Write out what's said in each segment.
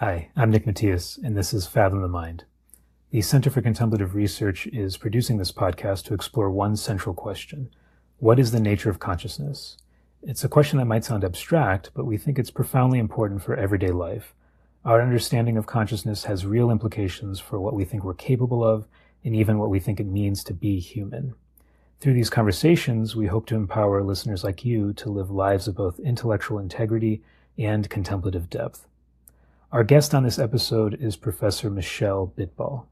Hi, I'm Nick Matthias, and this is Fathom the Mind. The Center for Contemplative Research is producing this podcast to explore one central question. What is the nature of consciousness? It's a question that might sound abstract, but we think it's profoundly important for everyday life. Our understanding of consciousness has real implications for what we think we're capable of, and even what we think it means to be human. Through these conversations, we hope to empower listeners like you to live lives of both intellectual integrity and contemplative depth. Our guest on this episode is Professor Michel Bitbol.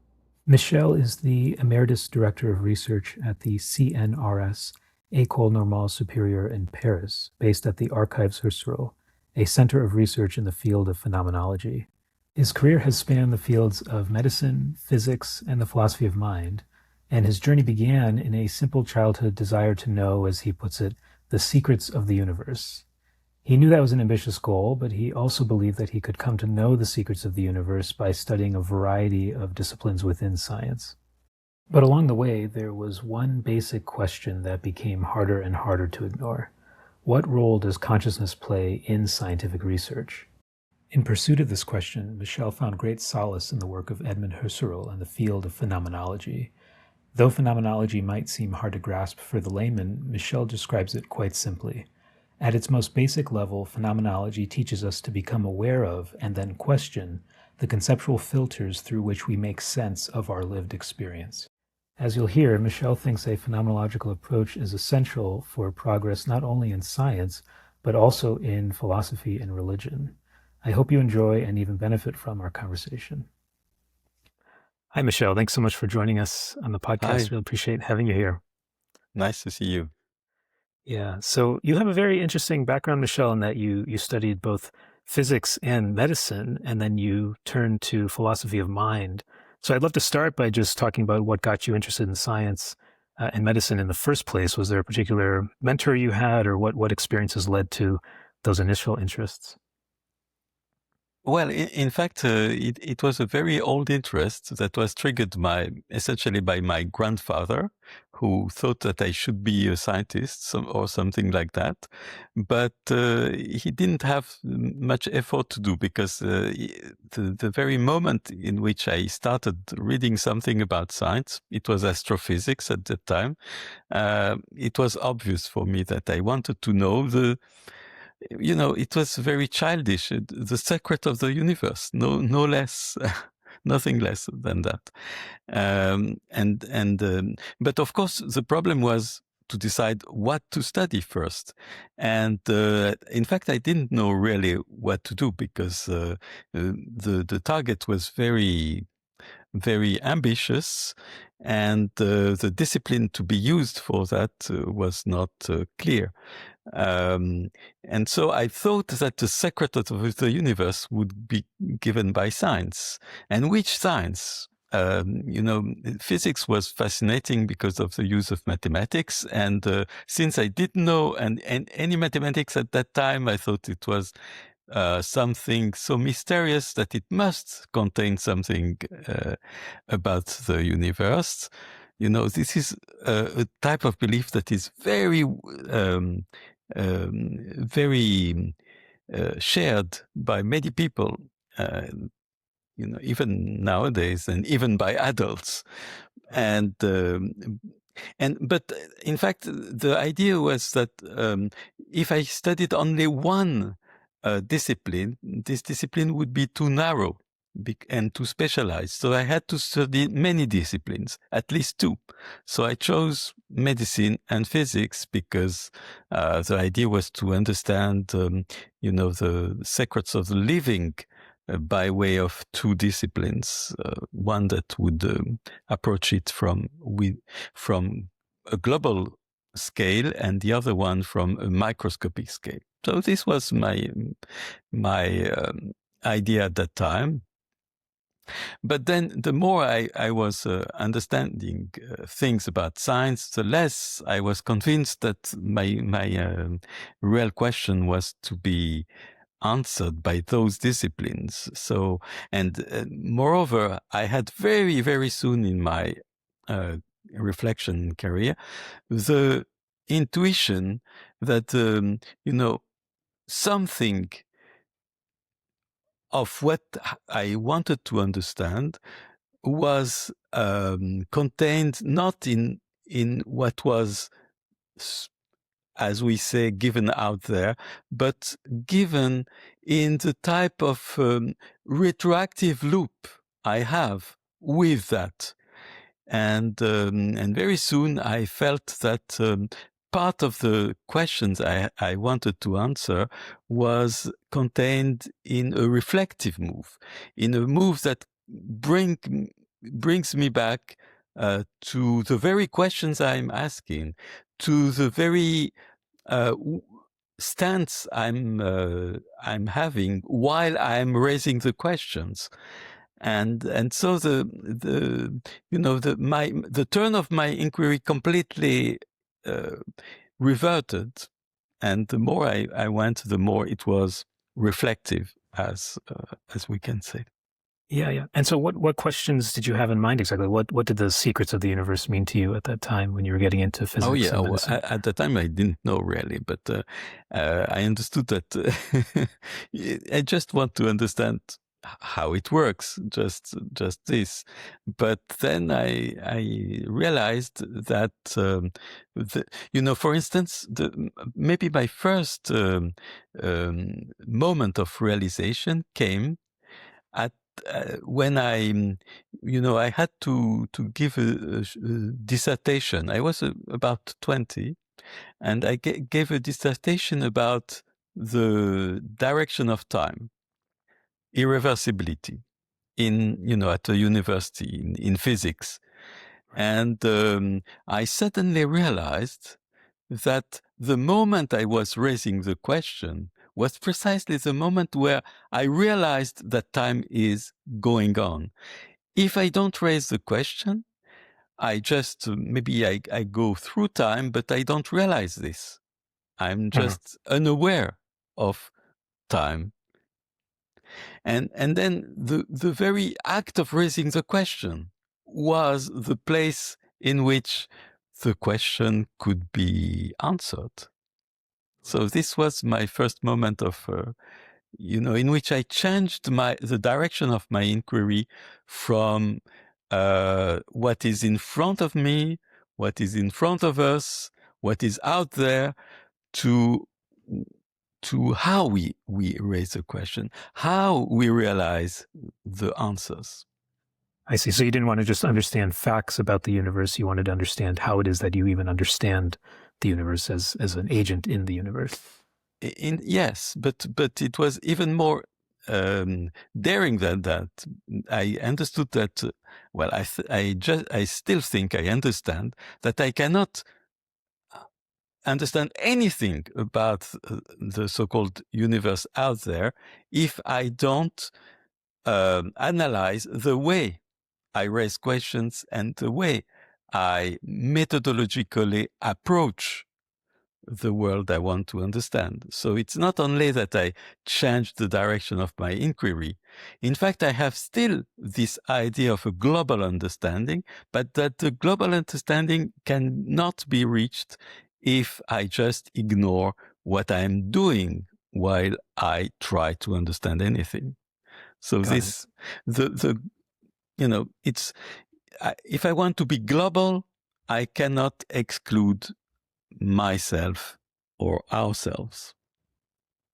Michel is the Emeritus Director of Research at the CNRS, École Normale Supérieure in Paris, based at the Archives Husserl, a center of research in the field of phenomenology. His career has spanned the fields of medicine, physics, and the philosophy of mind, and his journey began in a simple childhood desire to know, as he puts it, the secrets of the universe. He knew that was an ambitious goal, but he also believed that he could come to know the secrets of the universe by studying a variety of disciplines within science. But along the way, there was one basic question that became harder and harder to ignore. What role does consciousness play in scientific research? In pursuit of this question, Michel found great solace in the work of Edmund Husserl in the field of phenomenology. Though phenomenology might seem hard to grasp for the layman, Michel describes it quite simply. At its most basic level, phenomenology teaches us to become aware of and then question the conceptual filters through which we make sense of our lived experience. As you'll hear, Michel thinks a phenomenological approach is essential for progress not only in science, but also in philosophy and religion. I hope you enjoy and even benefit from our conversation. Hi, Michel. Thanks so much for joining us on the podcast. Hi. Really appreciate having you here. Nice to see you. Yeah. So you have a very interesting background, Michel, in that you studied both physics and medicine, and then you turned to philosophy of mind. So I'd love to start by just talking about what got you interested in science and medicine in the first place. Was there a particular mentor you had, or what experiences led to those initial interests? Well, in fact, it was a very old interest that was triggered essentially by my grandfather, who thought that I should be a scientist or something like that. But he didn't have much effort to do, because the very moment in which I started reading something about science, it was astrophysics at that time, it was obvious for me that I wanted to know it was very childish, the secret of the universe, no less, nothing less than that. But of course, the problem was to decide what to study first. And in fact, I didn't know really what to do, because the target was very, very ambitious, and the discipline to be used for that was not clear. And so I thought that the secret of the universe would be given by science. And which science? Physics was fascinating because of the use of mathematics. And since I didn't know any mathematics at that time, I thought it was something so mysterious that it must contain something about the universe. This is a type of belief that is very shared by many people, even nowadays, and even by adults. But in fact, the idea was that if I studied only one discipline, this discipline would be too narrow and too specialized. So I had to study many disciplines, at least two. So I chose medicine and physics because the idea was to understand, the secrets of the living by way of two disciplines, one that would approach it from a global scale, and the other one from a microscopic scale. So this was my idea at that time. But then the more I was understanding things about science, the less I was convinced that my real question was to be answered by those disciplines. So, and moreover, I had very, very soon in my reflection career the intuition that something of what I wanted to understand was contained not in what was, as we say, given out there, but given in the type of retroactive loop I have with that. And very soon I felt that part of the questions I wanted to answer was contained in a reflective move, in a move that brings me back to the very questions I'm asking, to the very stance I'm having while I'm raising the questions. And so the turn of my inquiry completely reverted, and the more I went, the more it was reflective, as we can say. Yeah. And so what questions did you have in mind exactly? What did the secrets of the universe mean to you at that time when you were getting into physics? Oh, yeah. And medicine? At the time, I didn't know really, but I understood that I just want to understand how it works, just this. But then I realized that, for instance, maybe my first moment of realization came at when I had to give a dissertation. I was about 20, and I gave a dissertation about the direction of time, irreversibility, at a university in physics. And I suddenly realized that the moment I was raising the question was precisely the moment where I realized that time is going on. If I don't raise the question, I just, maybe I go through time, but I don't realize this. I'm just unaware of time. And then the very act of raising the question was the place in which the question could be answered. So this was my first moment of, in which I changed the direction of my inquiry from what is in front of me, what is in front of us, what is out there, to how we raise the question, how we realize the answers. I see. So you didn't want to just understand facts about the universe. You wanted to understand how it is that you even understand the universe as an agent in the universe. Yes, but it was even more daring than that. I understood that. Well, I still think I understand that I cannot understand anything about the so-called universe out there if I don't analyze the way I raise questions and the way I methodologically approach the world I want to understand. So it's not only that I changed the direction of my inquiry. In fact, I have still this idea of a global understanding, but that the global understanding cannot be reached if I just ignore what I'm doing while I try to understand anything. So it's, if I want to be global, I cannot exclude myself or ourselves.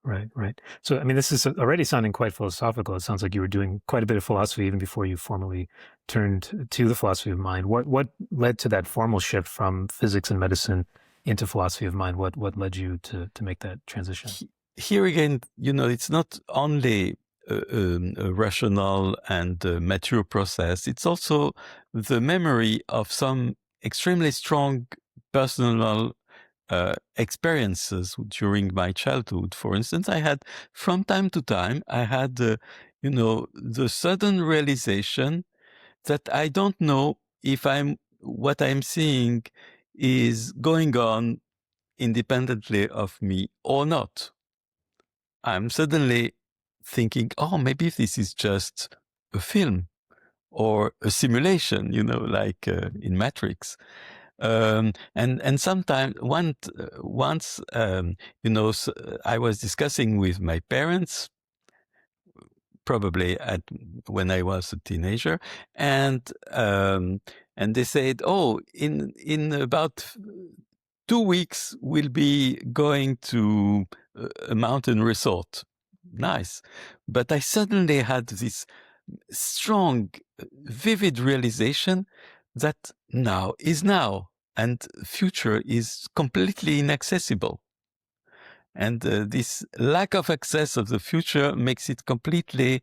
Right. So, I mean, this is already sounding quite philosophical. It sounds like you were doing quite a bit of philosophy even before you formally turned to the philosophy of mind. What led to that formal shift from physics and medicine into philosophy of mind? What led you to make that transition? Here again, it's not only a rational and mature process. It's also the memory of some extremely strong personal experiences during my childhood. For instance, from time to time, I had, the sudden realization that I don't know if what I'm seeing is going on independently of me or not. I'm suddenly thinking, oh, maybe this is just a film or a simulation, like in Matrix. And sometimes once I was discussing with my parents probably when I was a teenager, and they said, "Oh, in about 2 weeks we'll be going to a mountain resort." Nice, but I suddenly had this strong, vivid realization that now is now, and future is completely inaccessible. And this lack of access of the future makes it completely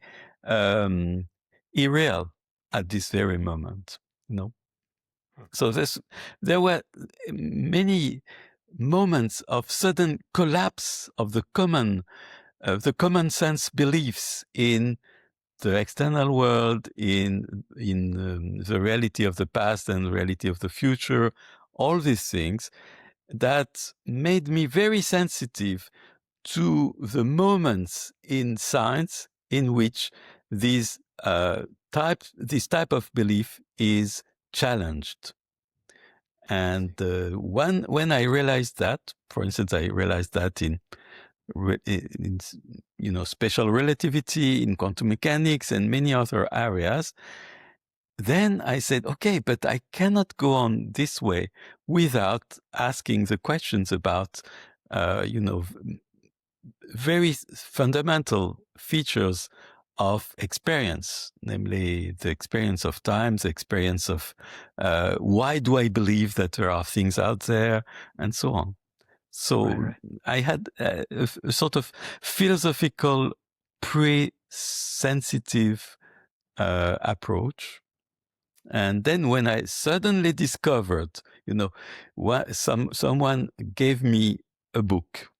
irreal at this very moment. So there were many moments of sudden collapse of the common sense beliefs in the external world, in the reality of the past and the reality of the future, all these things that made me very sensitive to the moments in science in which this type of belief is challenged. And when I realized that, for instance, I realized that in special relativity, in quantum mechanics, and many other areas, then I said, okay, but I cannot go on this way without asking the questions about, very fundamental features of experience, namely the experience of time, the experience of why do I believe that there are things out there, and so on. So right. I had a sort of philosophical, pre-sensitive approach. And then when I suddenly discovered, someone gave me a book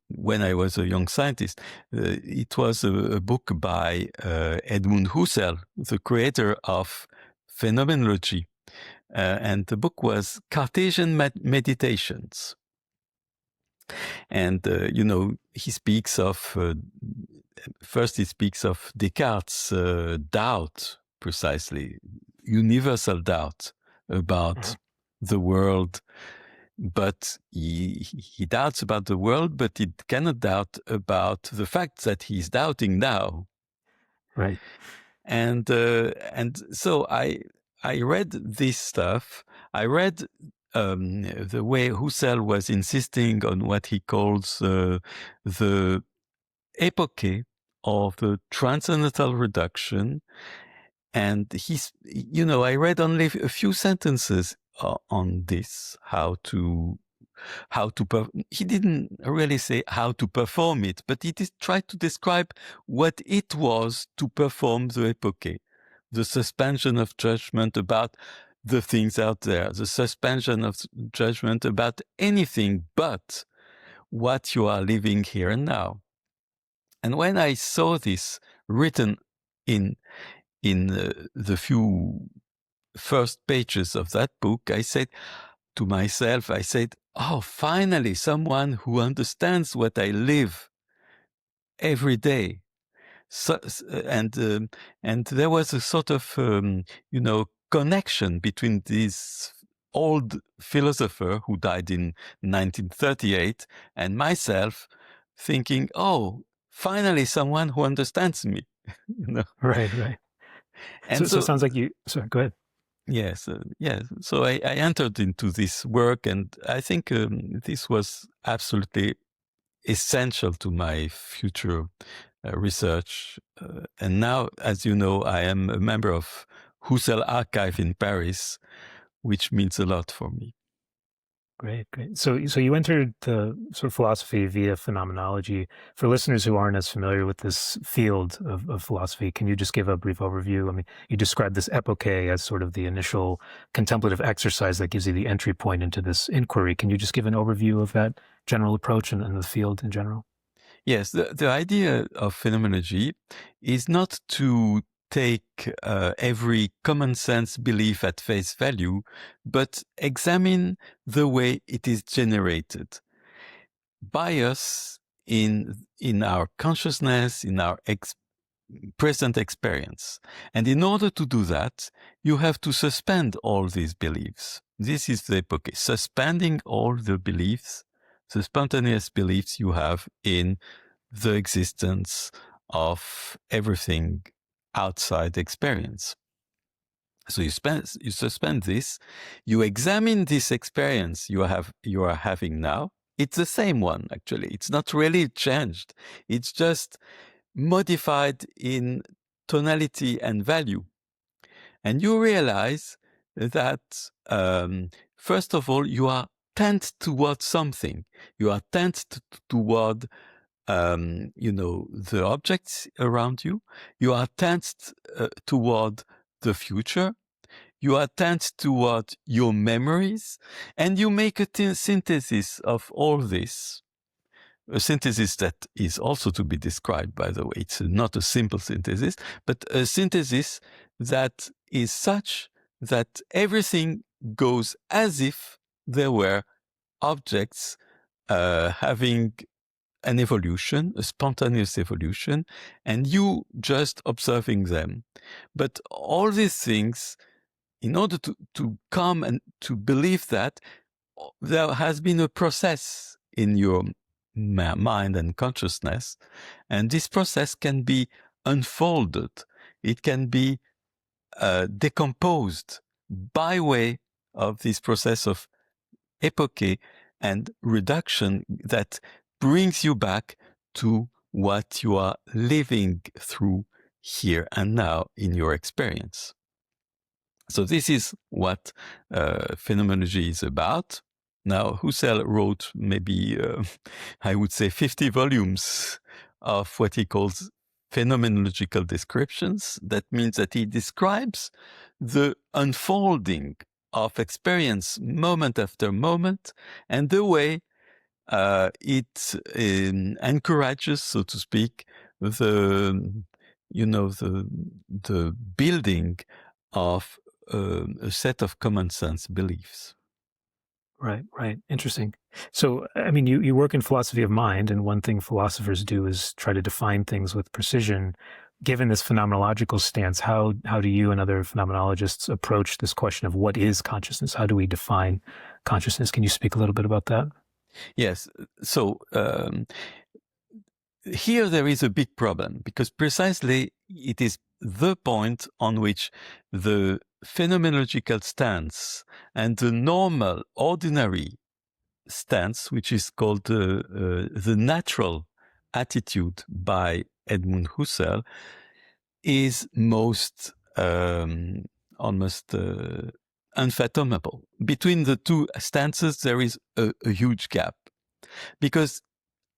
when I was a young scientist. It was a book by Edmund Husserl, the creator of Phenomenology. And the book was Cartesian Meditations. And, he speaks of, first he speaks of Descartes' doubt, precisely, universal doubt about the world. But he doubts about the world, but he cannot doubt about the fact that he's doubting now. Right. And so I read this stuff. I read the way Husserl was insisting on what he calls the epoche of the transcendental reduction. And I read only a few sentences on this, he didn't really say how to perform it, but he tried to describe what it was to perform the epoche, the suspension of judgment about the things out there, the suspension of judgment about anything but what you are living here and now. And when I saw this written in the few first pages of that book, I said to myself, oh, finally, someone who understands what I live every day. So, and there was a sort of, connection between this old philosopher who died in 1938 and myself, thinking, oh, finally, someone who understands me. Right. And so it sounds like you. Sorry, go ahead. Yes, So I entered into this work, and I think this was absolutely essential to my future research. And now, as you know, I am a member of Husserl Archive in Paris, which means a lot for me. Great. So you entered the sort of philosophy via phenomenology. For listeners who aren't as familiar with this field of philosophy, can you just give a brief overview? I mean, you described this epoche as sort of the initial contemplative exercise that gives you the entry point into this inquiry. Can you just give an overview of that general approach and the field in general? Yes, the idea of phenomenology is not to take every common sense belief at face value, but examine the way it is generated by us in our consciousness, in our present experience. And in order to do that, you have to suspend all these beliefs. This is the epoche, suspending all the beliefs, the spontaneous beliefs you have in the existence of everything outside experience. So you suspend this, you examine this experience you are having now. It's the same one, actually. It's not really changed. It's just modified in tonality and value. And you realize that, first of all, you are tend toward something. You are tend toward, the objects around you. You are tend toward the future. You are tend toward your memories, and you make a synthesis of all this. A synthesis that is also to be described, by the way. It's not a simple synthesis, but a synthesis that is such that everything goes as if there were objects having an evolution, a spontaneous evolution, and you just observing them. But all these things, in order to come and to believe that, there has been a process in your mind and consciousness, and this process can be unfolded. It can be decomposed by way of this process of epoche and reduction that brings you back to what you are living through here and now in your experience. So this is what phenomenology is about. Now, Husserl wrote maybe, I would say, 50 volumes of what he calls phenomenological descriptions. That means that he describes the unfolding of experience moment after moment, and the way it encourages, so to speak, the building of a set of common sense beliefs. Right. Interesting. So, I mean, you work in philosophy of mind, and one thing philosophers do is try to define things with precision. Given this phenomenological stance, how do you and other phenomenologists approach this question of what is consciousness? How do we define consciousness? Can you speak a little bit about that? Yes. So here there is a big problem, because precisely it is the point on which the phenomenological stance and the normal, ordinary stance, which is called the natural attitude by Edmund Husserl, is most almost unfathomable. Between the two stances, there is a huge gap, because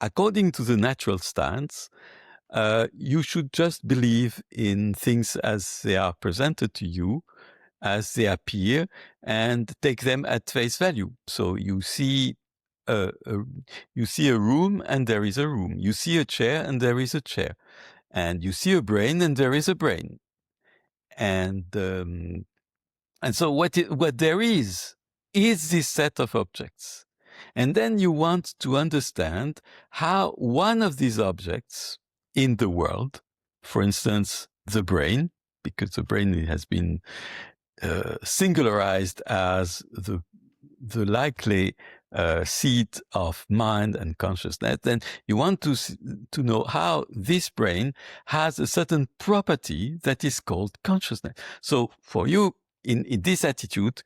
according to the natural stance, you should just believe in things as they are presented to you, as they appear, and take them at face value. So you see a room, and there is a room. You see a chair, and there is a chair. And you see a brain, and there is a brain. And so what there is this set of objects. And then you want to understand how one of these objects in the world, for instance, the brain, because the brain has been singularized as the likely seat of mind and consciousness, then you want to know how this brain has a certain property that is called consciousness. So for you, in this attitude,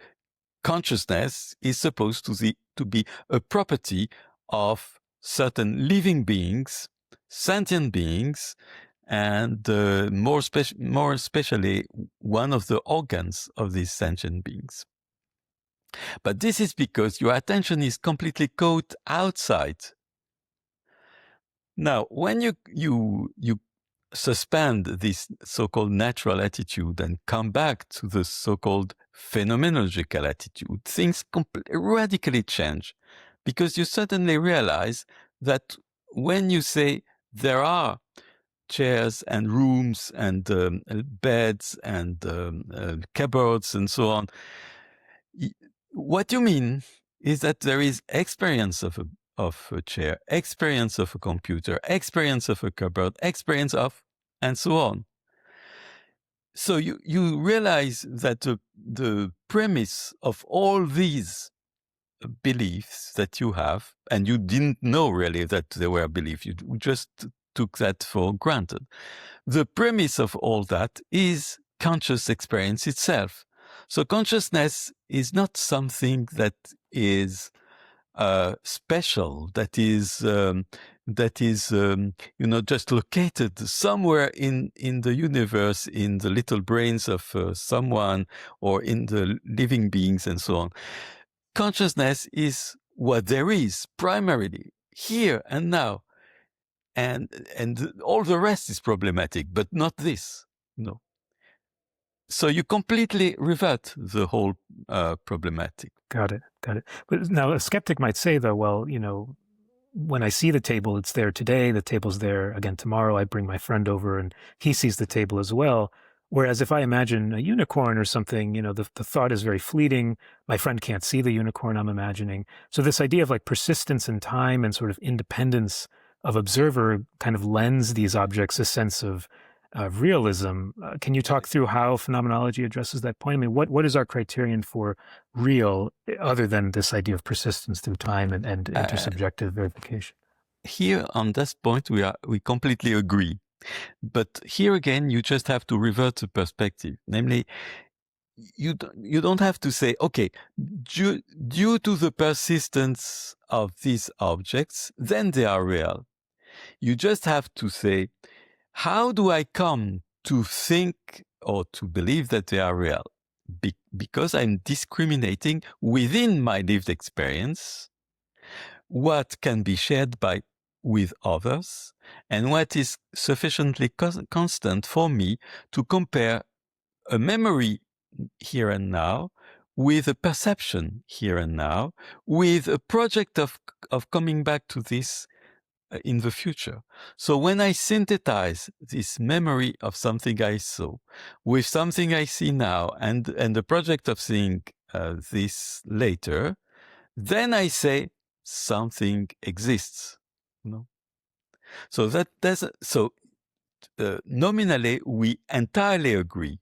consciousness is supposed to be a property of certain living beings, sentient beings, and more especially one of the organs of these sentient beings. But this is because your attention is completely caught outside. Now, when you suspend this so-called natural attitude and come back to the so-called phenomenological attitude, things radically change, because you suddenly realize that when you say there are chairs and rooms and beds and cupboards and so on, what you mean is that there is experience of a chair, experience of a computer, experience of a cupboard, experience of, and so on. So you realize that the premise of all these beliefs that you have, and you didn't know really that they were beliefs, you just took that for granted. The premise of all that is conscious experience itself. So consciousness is not something that is special, that is just located somewhere in the universe, in the little brains of someone, or in the living beings and so on. Consciousness is what there is primarily here and now, and all the rest is problematic, but not this. No. So you completely revert the whole problematic. Got it. But now a skeptic might say, though, well, when I see the table, it's there today, the table's there again tomorrow, I bring my friend over and he sees the table as well. Whereas if I imagine a unicorn or something, the thought is very fleeting. My friend can't see the unicorn I'm imagining. So this idea of like persistence in time and sort of independence of observer kind of lends these objects a sense of realism. Can you talk through how phenomenology addresses that point? I mean, what is our criterion for real other than this idea of persistence through time and intersubjective verification? Here on this point, we completely agree. But here again, you just have to revert the perspective. Namely, you don't have to say, okay, due to the persistence of these objects, then they are real. You just have to say, how do I come to think or to believe that they are real? Because I'm discriminating within my lived experience what can be shared with others and what is sufficiently constant for me to compare a memory here and now with a perception here and now, with a project of coming back to this in the future. So when I synthesize this memory of something I saw with something I see now and the project of seeing this later, then I say something exists. So nominally we entirely agree.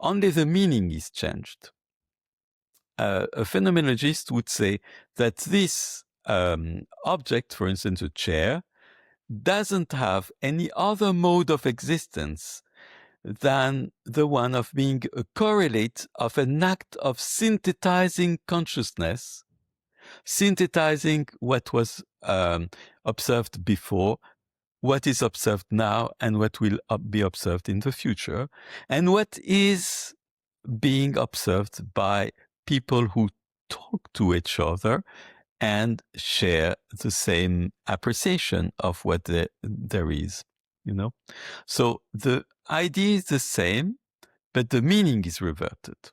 Only the meaning is changed. A phenomenologist would say that this object, for instance, a chair, doesn't have any other mode of existence than the one of being a correlate of an act of synthesizing consciousness, synthesizing what was observed before, what is observed now, and what will be observed in the future, and what is being observed by people who talk to each other and share the same appreciation of what there is, So the idea is the same, but the meaning is reverted.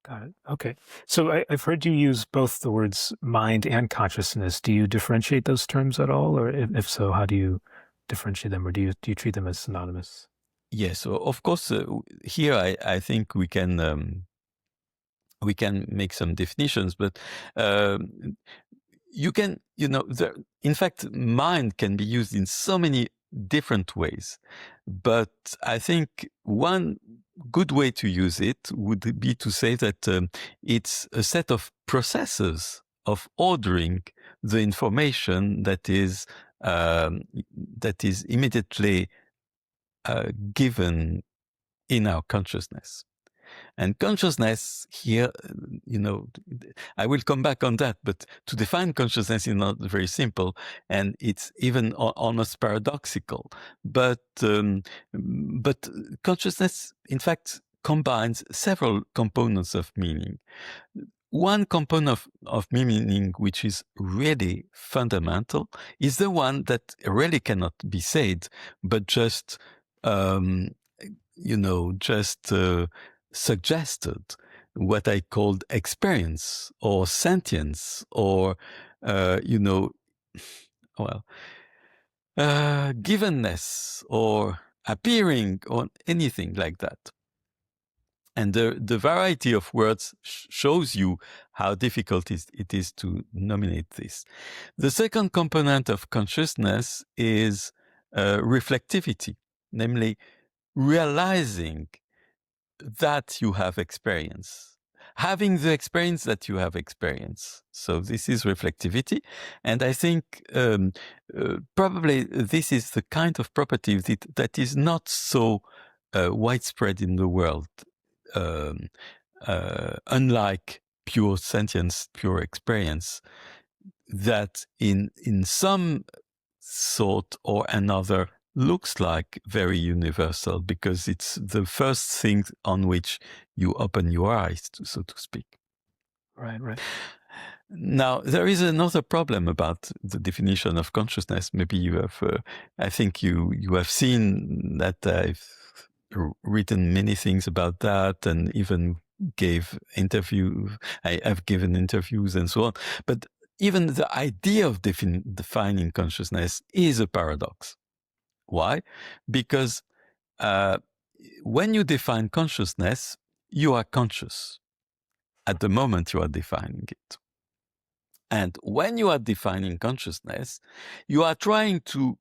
Got it. Okay. So I've heard you use both the words mind and consciousness. Do you differentiate those terms at all? Or if so, how do you differentiate them? Or do you treat them as synonymous? Yes. So of course, here I think we can make some definitions, but you can, in fact, mind can be used in so many different ways. But I think one good way to use it would be to say that it's a set of processes of ordering the information that is immediately given in our consciousness. And consciousness here, I will come back on that, but to define consciousness is not very simple, and it's even almost paradoxical. But consciousness, in fact, combines several components of meaning. One component of meaning, which is really fundamental, is the one that really cannot be said, but just suggested, what I called experience or sentience or, givenness or appearing or anything like that. And the variety of words shows you how difficult it is to nominate this. The second component of consciousness is reflectivity, namely realizing that you have experience, having the experience that you have experienced. So this is reflectivity. And I think probably this is the kind of property that is not so widespread in the world, unlike pure sentience, pure experience, that in some sort or another looks like very universal, because it's the first thing on which you open your eyes, so to speak. Right, right. Now, there is another problem about the definition of consciousness. Maybe you have, I think you have seen that I've written many things about that, and even I've given interviews and so on. But even the idea of defining consciousness is a paradox. Why? Because when you define consciousness, you are conscious at the moment you are defining it. And when you are defining consciousness, you are trying to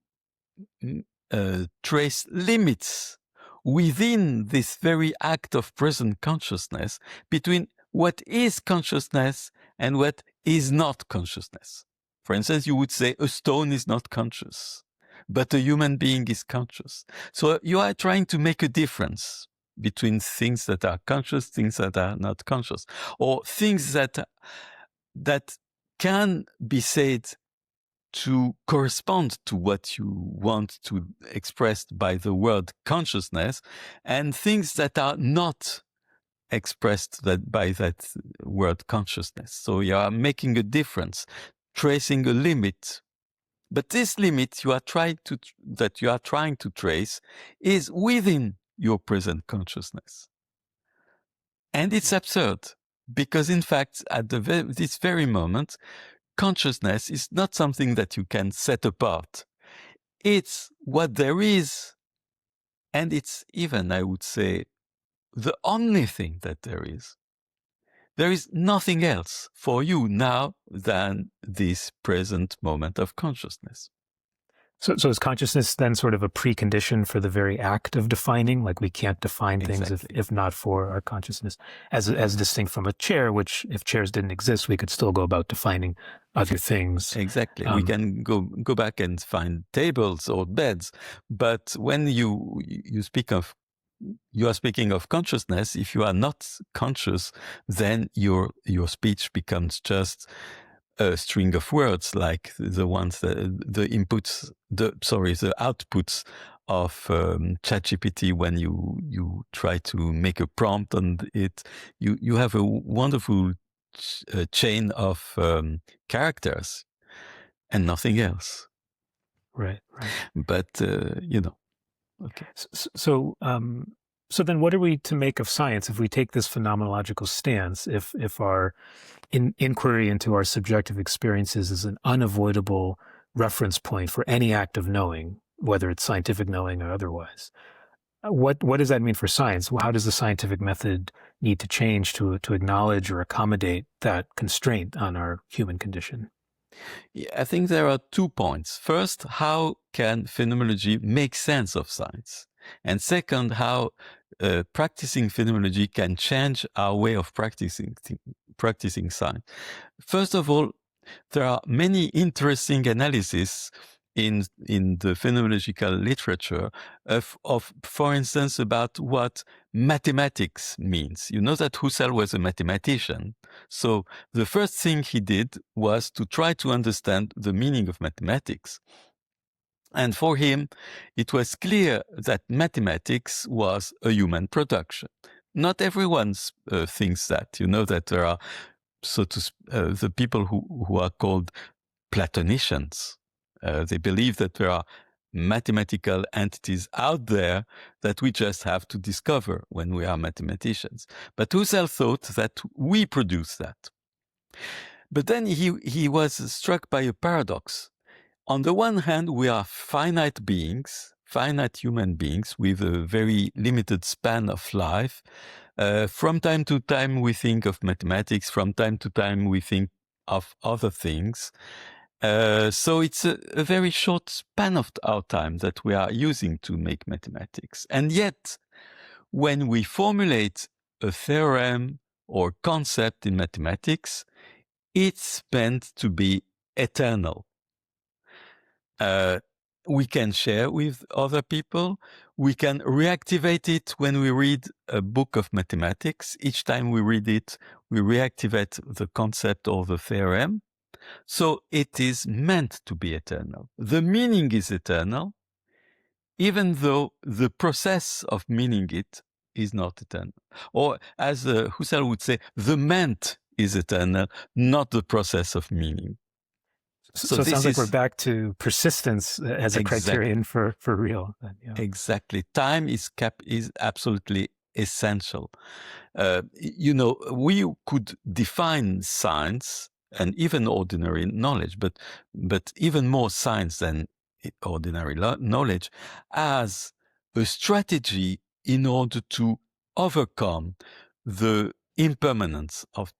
trace limits within this very act of present consciousness between what is consciousness and what is not consciousness. For instance, you would say a stone is not conscious, but a human being is conscious. So you are trying to make a difference between things that are conscious, things that are not conscious, or things that can be said to correspond to what you want to express by the word consciousness, and things that are not expressed by that word consciousness. So you are making a difference, tracing a limit. But this limit you are trying to trace is within your present consciousness. And it's absurd, because in fact, at this very moment, consciousness is not something that you can set apart. It's what there is, and it's even, I would say, the only thing that there is. There is nothing else for you now than this present moment of consciousness. So is consciousness then sort of a precondition for the very act of defining? Like we can't define things if not for our consciousness, as distinct from a chair, which if chairs didn't exist, we could still go about defining other things. Exactly. We can go back and find tables or beds, but when you are speaking of consciousness, if you are not conscious, then your speech becomes just a string of words, like the ones the outputs of ChatGPT. When you try to make a prompt on it, you have a wonderful chain of characters and nothing else. Right. But okay. So then what are we to make of science if we take this phenomenological stance, if our inquiry into our subjective experiences is an unavoidable reference point for any act of knowing, whether it's scientific knowing or otherwise? What does that mean for science? How does the scientific method need to change to acknowledge or accommodate that constraint on our human condition? Yeah, I think there are 2 points. First, how can phenomenology make sense of science? And second, how practicing phenomenology can change our way of practicing science. First of all, there are many interesting analyses in the phenomenological literature of, for instance, about what mathematics means. You know that Husserl was a mathematician. So the first thing he did was to try to understand the meaning of mathematics. And for him, it was clear that mathematics was a human production. Not everyone thinks that. You know that there are the people who are called Platonicians. They believe that there are mathematical entities out there that we just have to discover when we are mathematicians. But Husserl thought that we produce that. But then he was struck by a paradox. On the one hand, we are finite human beings with a very limited span of life. From time to time, we think of mathematics. From time to time, we think of other things. So it's a very short span of our time that we are using to make mathematics. And yet, when we formulate a theorem or concept in mathematics, it's meant to be eternal. We can share with other people. We can reactivate it when we read a book of mathematics. Each time we read it, we reactivate the concept or the theorem. So it is meant to be eternal. The meaning is eternal, even though the process of meaning it is not eternal. Or as Husserl would say, the meant is eternal, not the process of meaning. So it sounds like we're back to persistence as a criterion for real. Yeah. Exactly. Time is absolutely essential. We could define science and even ordinary knowledge, but even more science than ordinary knowledge as a strategy in order to overcome the impermanence of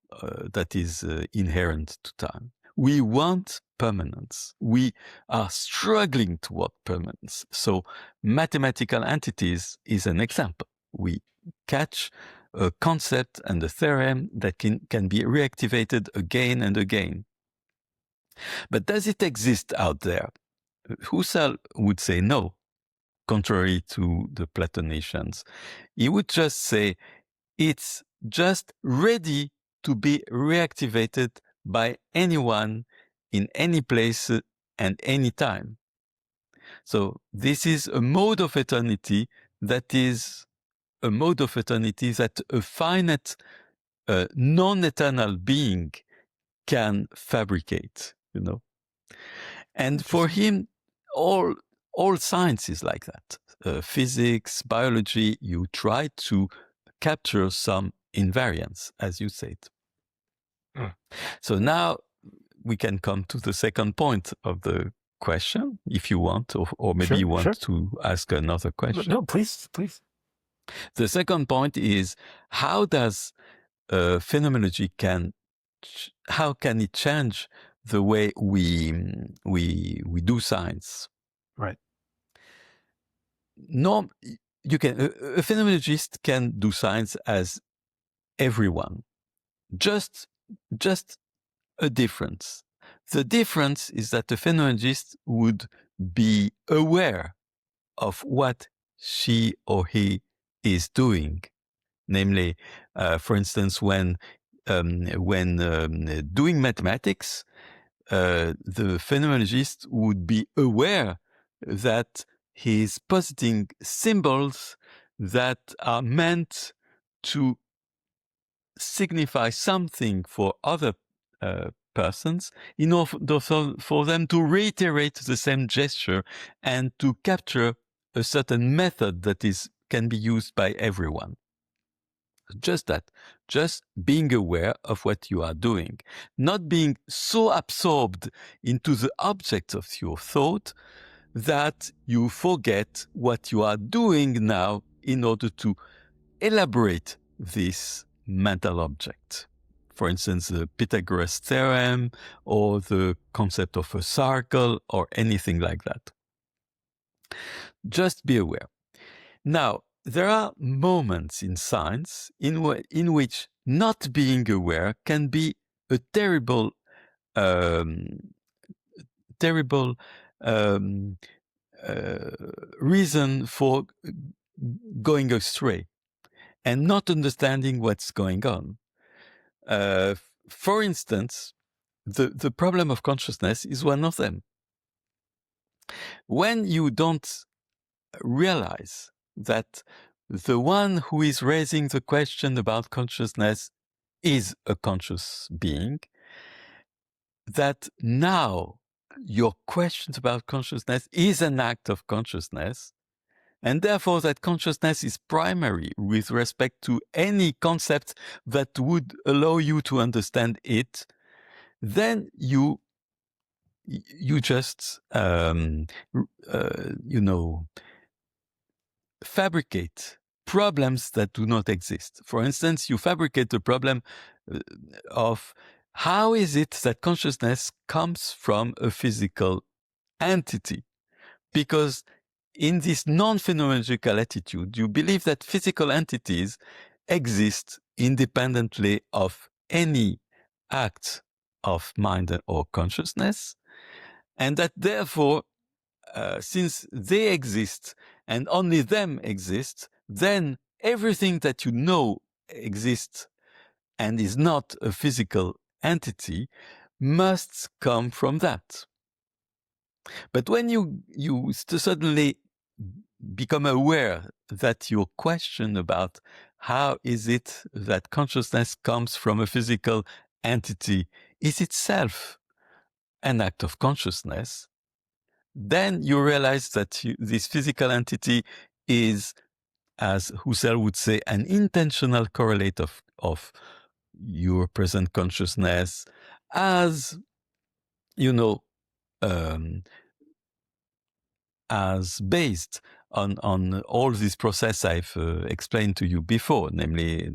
that is inherent to time. We want permanence. We are struggling toward permanence. So mathematical entities is an example. We catch a concept and a theorem that can be reactivated again and again. But does it exist out there? Husserl would say no, contrary to the Platonicians. He would just say it's just ready to be reactivated by anyone in any place and any time. So this is a mode of eternity that is a mode of eternity that a finite, non-eternal being can fabricate, And for him, all science is like that. Physics, biology, you try to capture some invariance, as you said. So now we can come to the second point of the question, if you want, or maybe you want to ask another question. No, please. The second point is, how does phenomenology how can it change the way we do science? Right. No, a phenomenologist can do science as everyone. Just a difference. The difference is that the phenomenologist would be aware of what she or he is doing. Namely, for instance, when doing mathematics, the phenomenologist would be aware that he is positing symbols that are meant to signify something for other persons in order for them to reiterate the same gesture and to capture a certain method that can be used by everyone. Just that, just being aware of what you are doing, not being so absorbed into the object of your thought that you forget what you are doing now in order to elaborate this mental object. For instance, the Pythagoras theorem or the concept of a circle or anything like that. Just be aware. Now, there are moments in science in which not being aware can be a terrible reason for going astray and not understanding what's going on. For instance, the problem of consciousness is one of them. When you don't realize that the one who is raising the question about consciousness is a conscious being, that now your questions about consciousness is an act of consciousness, and therefore that consciousness is primary with respect to any concept that would allow you to understand it, then you just, fabricate problems that do not exist. For instance, you fabricate the problem of how is it that consciousness comes from a physical entity? Because in this non-phenomenological attitude, you believe that physical entities exist independently of any act of mind or consciousness, and that therefore, since they exist and only them exist, then everything that you know exists and is not a physical entity must come from that. But when you suddenly become aware that your question about how is it that consciousness comes from a physical entity is itself an act of consciousness, then you realize that this physical entity is, as Husserl would say, an intentional correlate of your present consciousness, as, as based on all this process I've explained to you before, namely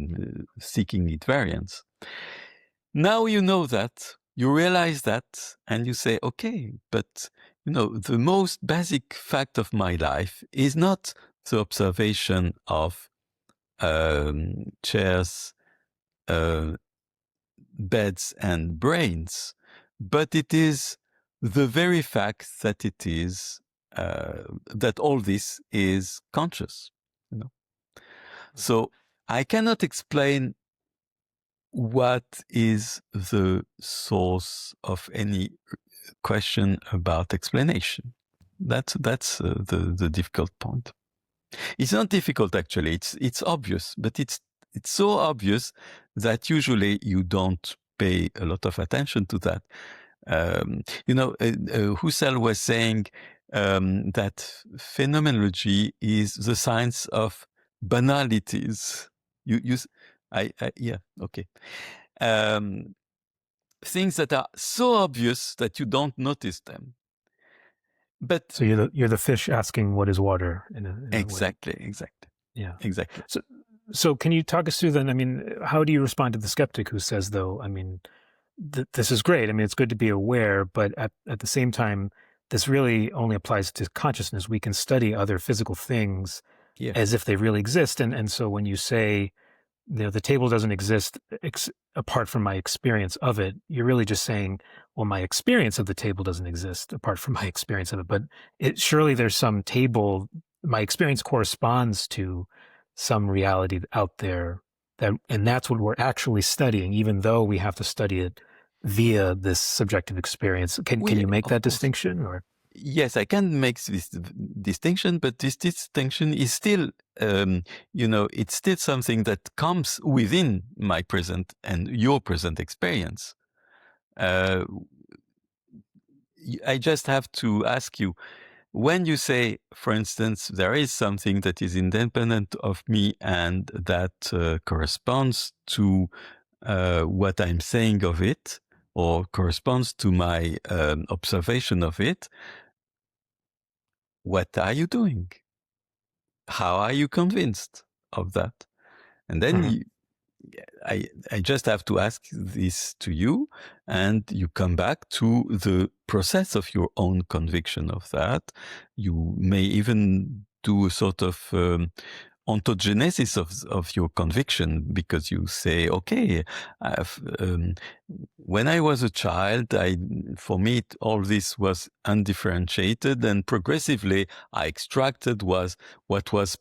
seeking invariance. Now you know that, you realize that, and you say, okay, but the most basic fact of my life is not the observation of chairs, beds, and brains, but it is the very fact that it is that all this is conscious. So I cannot explain what is the source of any question about explanation. That's the difficult point. It's not difficult, actually. It's obvious, but it's so obvious that usually you don't pay a lot of attention to that. Husserl was saying that phenomenology is the science of banalities. Yeah, okay. Things that are so obvious that you don't notice them. But so you're the fish asking what is water in a exactly, way. Exactly. Yeah, exactly. So can you talk us through then? I mean, how do you respond to the skeptic who says, though, I mean, this is great. I mean, it's good to be aware, but at the same time, this really only applies to consciousness. We can study other physical things as if they really exist. And so when you say, the table doesn't exist apart from my experience of it, you're really just saying, well, my experience of the table doesn't exist apart from my experience of it. But surely there's some table, my experience corresponds to some reality out there, and that's what we're actually studying, even though we have to study it via this subjective experience. Can you make that distinction? Or yes, I can make this distinction, but this distinction is still, it's still something that comes within my present and your present experience. I just have to ask you, when you say, for instance, there is something that is independent of me and that corresponds to what I'm saying of it, or corresponds to my observation of it, what are you doing? How are you convinced of that? And then I just have to ask this to you, and you come back to the process of your own conviction of that. You may even do a sort of ontogenesis of your conviction, because you say, okay, when I was a child, for me, all this was undifferentiated, and progressively I extracted what was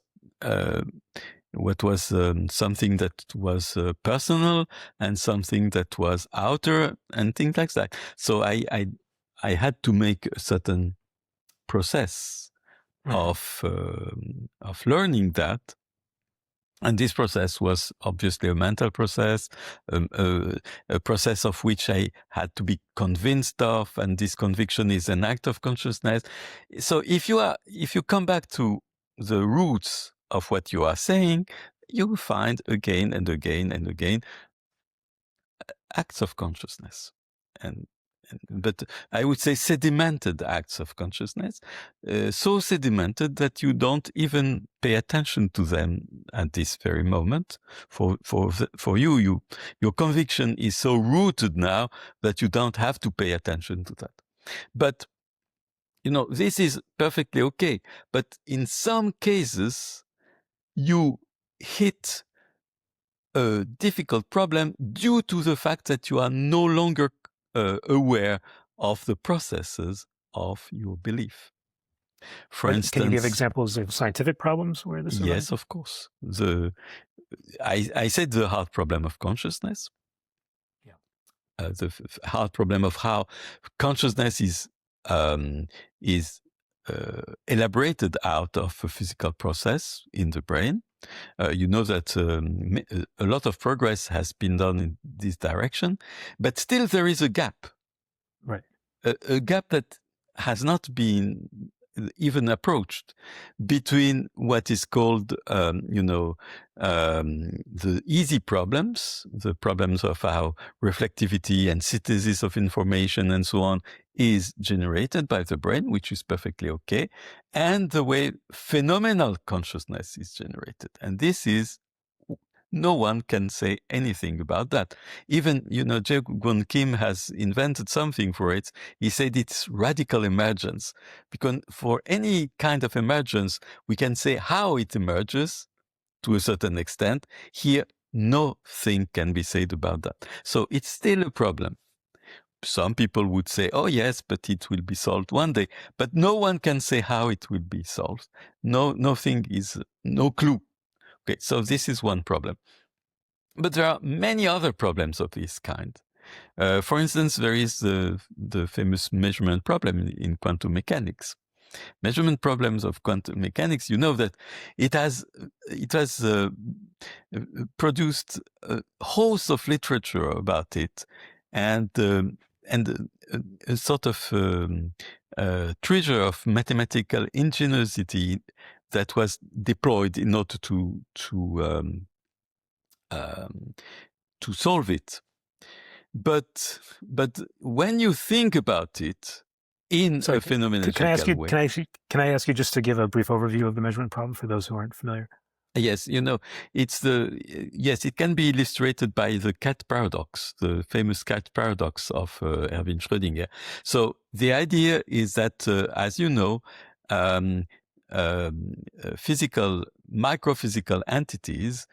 something that was personal and something that was outer and things like that. So I had to make a certain process of learning that. And this process was obviously a mental process, a process of which I had to be convinced of, and this conviction is an act of consciousness. So if you come back to the roots of what you are saying, you will find again and again and again acts of consciousness, but I would say sedimented acts of consciousness, so sedimented that you don't even pay attention to them at this very moment. For you, your conviction is so rooted now that you don't have to pay attention to that. But this is perfectly okay. But in some cases, you hit a difficult problem due to the fact that you are no longer aware of the processes of your belief. For instance, can you give examples of scientific problems where this arises? Yes, of course. I said the hard problem of consciousness. Yeah. The hard problem of how consciousness is elaborated out of a physical process in the brain. You know that a lot of progress has been done in this direction, but still there is a gap. Right. A gap that has not been even approached between what is called, the easy problems, the problems of how reflectivity and synthesis of information and so on is generated by the brain, which is perfectly okay, and the way phenomenal consciousness is generated. And this is, no one can say anything about that. Even, Jae-Gwon Kim has invented something for it. He said it's radical emergence. Because for any kind of emergence, we can say how it emerges to a certain extent. Here, nothing can be said about that. So it's still a problem. Some people would say, oh yes, but it will be solved one day. But no one can say how it will be solved. Nothing is, no clue. Okay, so this is one problem. But there are many other problems of this kind. For instance, there is the famous measurement problem in quantum mechanics. Measurement problems of quantum mechanics, you know that it has produced a host of literature about it, and a sort of treasure of mathematical ingenuity that was deployed in order to solve it. But when you think about it in a phenomenological way, can I ask you just to give a brief overview of the measurement problem for those who aren't familiar? Yes, it can be illustrated by the cat paradox, the famous cat paradox of Erwin Schrödinger. So the idea is that, as you know, microphysical entities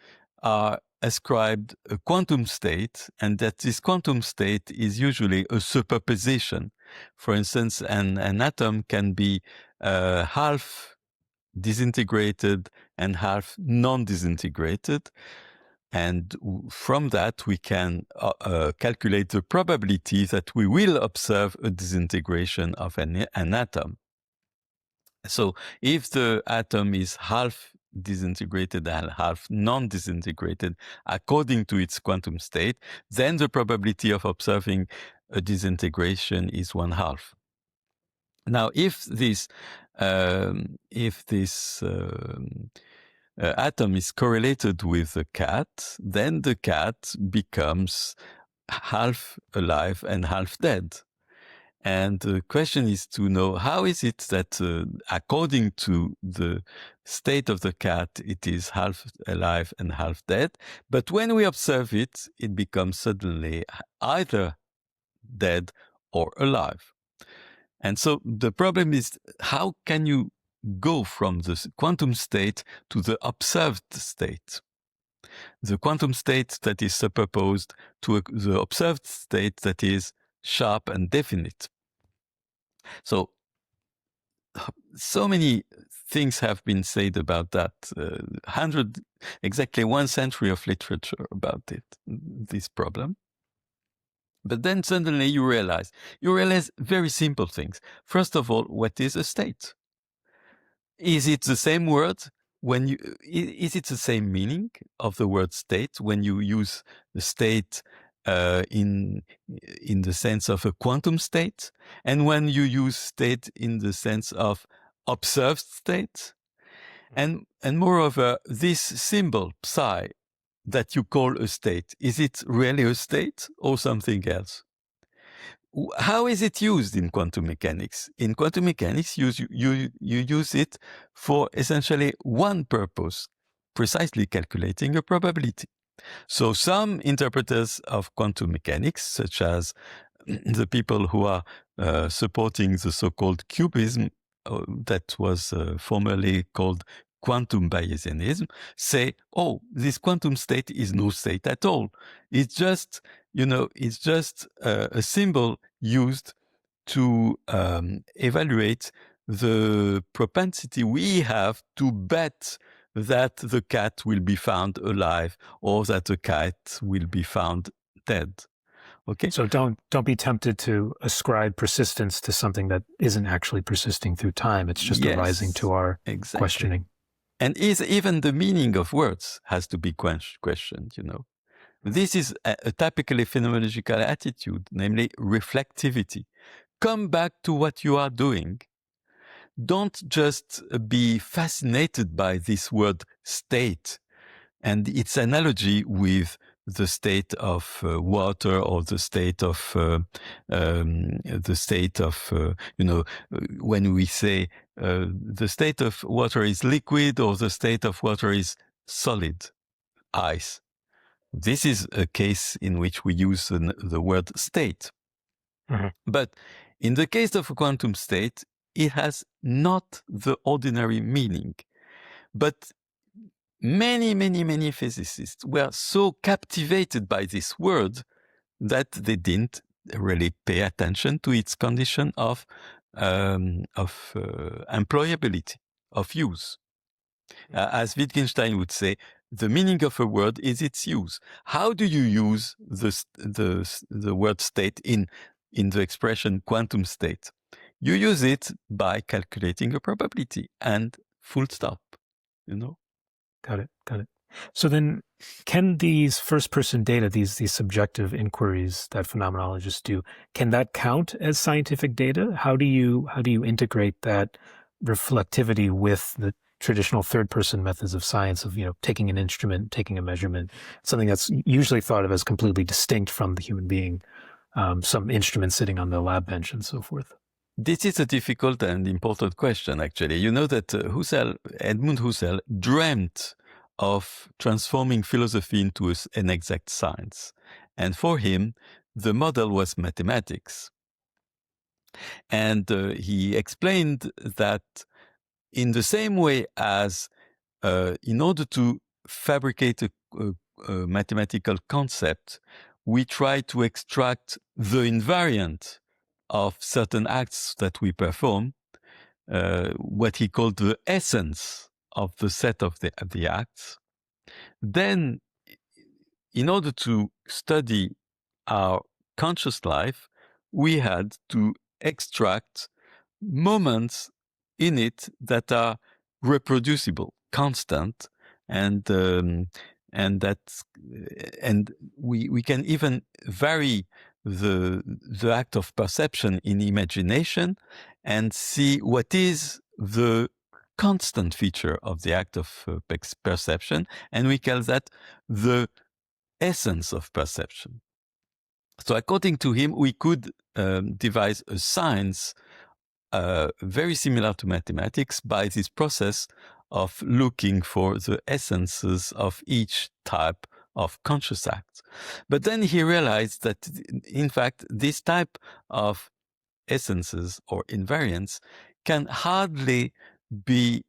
are ascribed a quantum state, and that this quantum state is usually a superposition. For instance, an atom can be half disintegrated and half non-disintegrated. And from that, we can calculate the probability that we will observe a disintegration of an atom. So if the atom is half disintegrated and half non-disintegrated according to its quantum state, then the probability of observing a disintegration is 1/2. Now, if this atom is correlated with the cat, then the cat becomes half alive and half dead. And the question is to know, how is it that according to the state of the cat, it is half alive and half dead, but when we observe it, it becomes suddenly either dead or alive. And so the problem is, how can you go from the quantum state to the observed state? The quantum state that is superposed to the observed state that is sharp and definite. So many things have been said about that. Exactly 1 century of literature about it, this problem. But then suddenly you realize very simple things. First of all, what is a state? Is it the same word is it the same meaning of the word state when you use the state in the sense of a quantum state, and when you use state in the sense of observed state? And moreover, this symbol psi that you call a state, is it really a state or something else? How is it used in quantum mechanics? In quantum mechanics, you use it for essentially one purpose, precisely calculating a probability. So some interpreters of quantum mechanics, such as the people who are supporting the so-called cubism that was formerly called quantum Bayesianism, say, oh, this quantum state is no state at all. It's just, it's just a symbol used to evaluate the propensity we have to bet that the cat will be found alive or that the cat will be found dead. Okay. So don't be tempted to ascribe persistence to something that isn't actually persisting through time. It's just arising to our questioning. And even the meaning of words has to be questioned, This is a typically phenomenological attitude, namely reflectivity. Come back to what you are doing. Don't just be fascinated by this word state and its analogy with the state of water or the state of when we say the state of water is liquid or the state of water is solid, ice. This is a case in which we use the word state. Mm-hmm. But in the case of a quantum state, it has not the ordinary meaning. But many physicists were so captivated by this word that they didn't really pay attention to its condition of employability, of use. As Wittgenstein would say, the meaning of a word is its use. How do you use the word state in the expression quantum state? You use it by calculating a probability and full stop, Got it. So then, can these first-person data, these subjective inquiries that phenomenologists do, can that count as scientific data? How do you integrate that reflectivity with the traditional third-person methods of science of taking an instrument, taking a measurement, something that's usually thought of as completely distinct from the human being, some instrument sitting on the lab bench and so forth? This is a difficult and important question, actually. You know that Edmund Husserl dreamt of transforming philosophy into an exact science. And for him, the model was mathematics. And he explained that in the same way as in order to fabricate a mathematical concept, we try to extract the invariant of certain acts that we perform, what he called the essence of the set of the acts. Then, in order to study our conscious life, we had to extract moments in it that are reproducible, constant, and we can even vary the act of perception in imagination and see what is the constant feature of the act of perception, and we call that the essence of perception. So according to him, we could devise a science very similar to mathematics by this process of looking for the essences of each type of conscious acts. But then he realized that, in fact, this type of essences or invariants can hardly be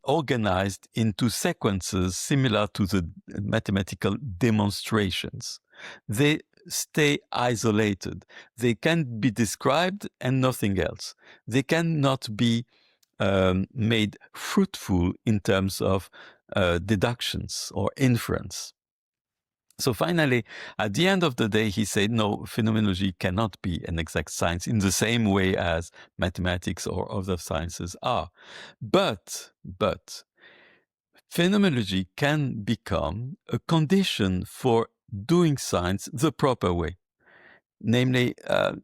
organized into sequences similar to the mathematical demonstrations. They stay isolated. They can be described and nothing else. They cannot be made fruitful in terms of deductions or inference. So finally, at the end of the day, he said, no, phenomenology cannot be an exact science in the same way as mathematics or other sciences are. But phenomenology can become a condition for doing science the proper way. Namely,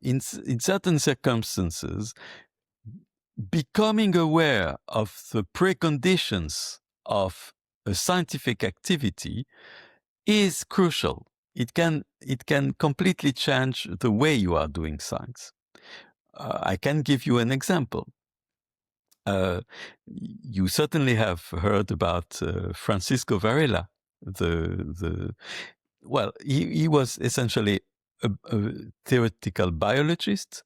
in certain circumstances, becoming aware of the preconditions of a scientific activity is crucial. It can completely change the way you are doing science. I can give you an example. You certainly have heard about Francisco Varela. He was essentially a theoretical biologist,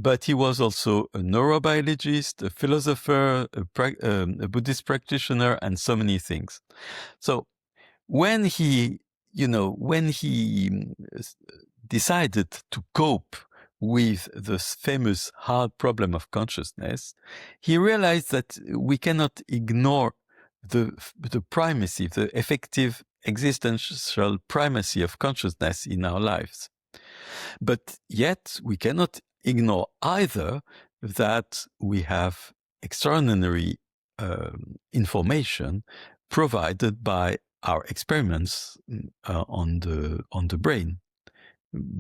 but he was also a neurobiologist, a philosopher, a Buddhist practitioner, and so many things. So when he decided to cope with the famous hard problem of consciousness, he realized that we cannot ignore the primacy, the effective existential primacy of consciousness in our lives. But yet we cannot ignore either that we have extraordinary information provided by our experiments on the brain,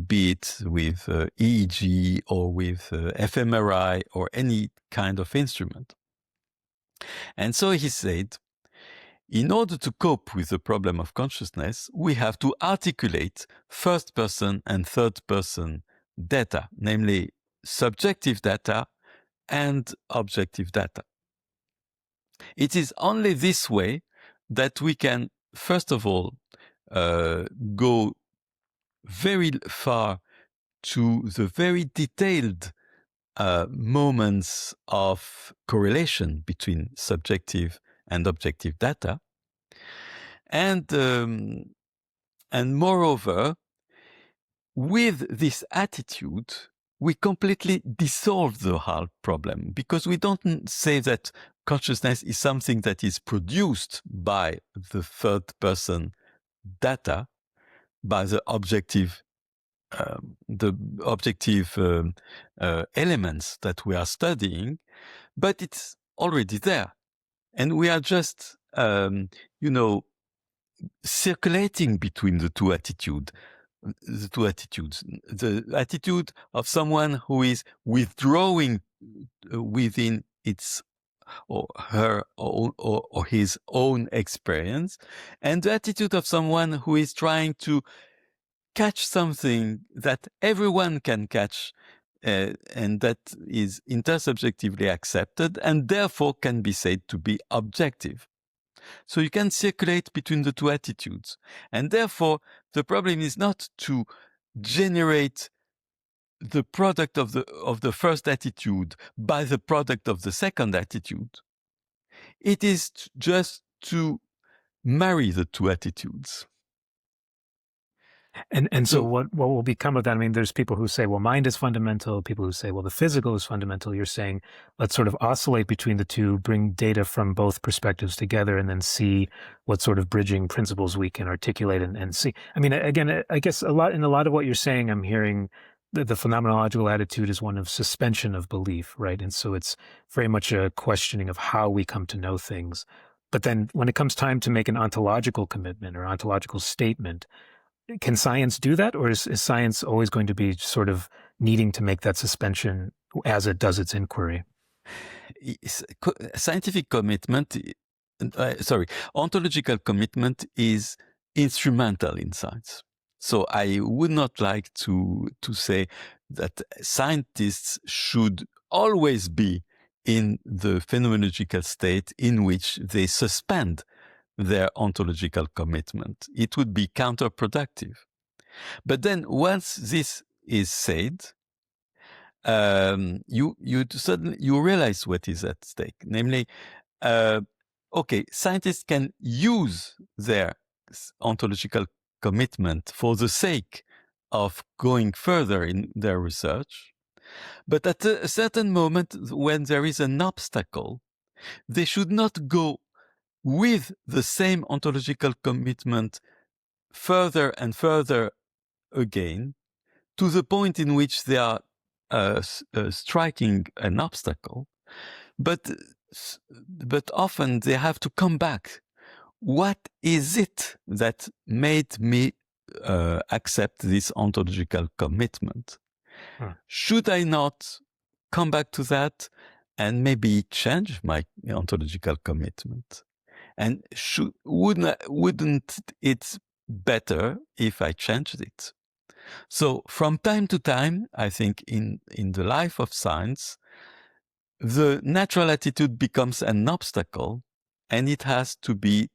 be it with EEG or with fMRI or any kind of instrument. And so he said, in order to cope with the problem of consciousness, we have to articulate first-person and third-person data, namely subjective data and objective data. It is only this way that we can, first of all, go very far to the very detailed moments of correlation between subjective and objective data. And moreover, with this attitude, we completely dissolve the hard problem, because we don't say that consciousness is something that is produced by the third person data, by the objective elements that we are studying, but it's already there. And we are just, circulating between the two attitudes. The attitude of someone who is withdrawing within its or her or his own experience, and the attitude of someone who is trying to catch something that everyone can catch, and that is intersubjectively accepted and therefore can be said to be objective. So you can circulate between the two attitudes. And therefore, the problem is not to generate the product of the first attitude by the product of the second attitude. It is just to marry the two attitudes. And so what will become of that? I mean, there's people who say, well, mind is fundamental. People who say, well, the physical is fundamental. You're saying, let's sort of oscillate between the two, bring data from both perspectives together, and then see what sort of bridging principles we can articulate and see. I mean, again, I guess in a lot of what you're saying, I'm hearing the phenomenological attitude is one of suspension of belief, right? And so it's very much a questioning of how we come to know things. But then when it comes time to make an ontological commitment or ontological statement, can science do that, or is science always going to be sort of needing to make that suspension as it does its inquiry? Scientific commitment, ontological commitment is instrumental in science. So I would not like to say that scientists should always be in the phenomenological state in which they suspend their ontological commitment. It would be counterproductive. But then once this is said, you suddenly realize what is at stake. Namely, okay, scientists can use their ontological commitment for the sake of going further in their research. But at a certain moment, when there is an obstacle, they should not go with the same ontological commitment further and further again, to the point in which they are striking an obstacle, but often they have to come back. What is it that made me accept this ontological commitment? Should I not come back to that and maybe change my ontological commitment? And wouldn't it better if I changed it? So from time to time, I think in the life of science, the natural attitude becomes an obstacle, and it has to be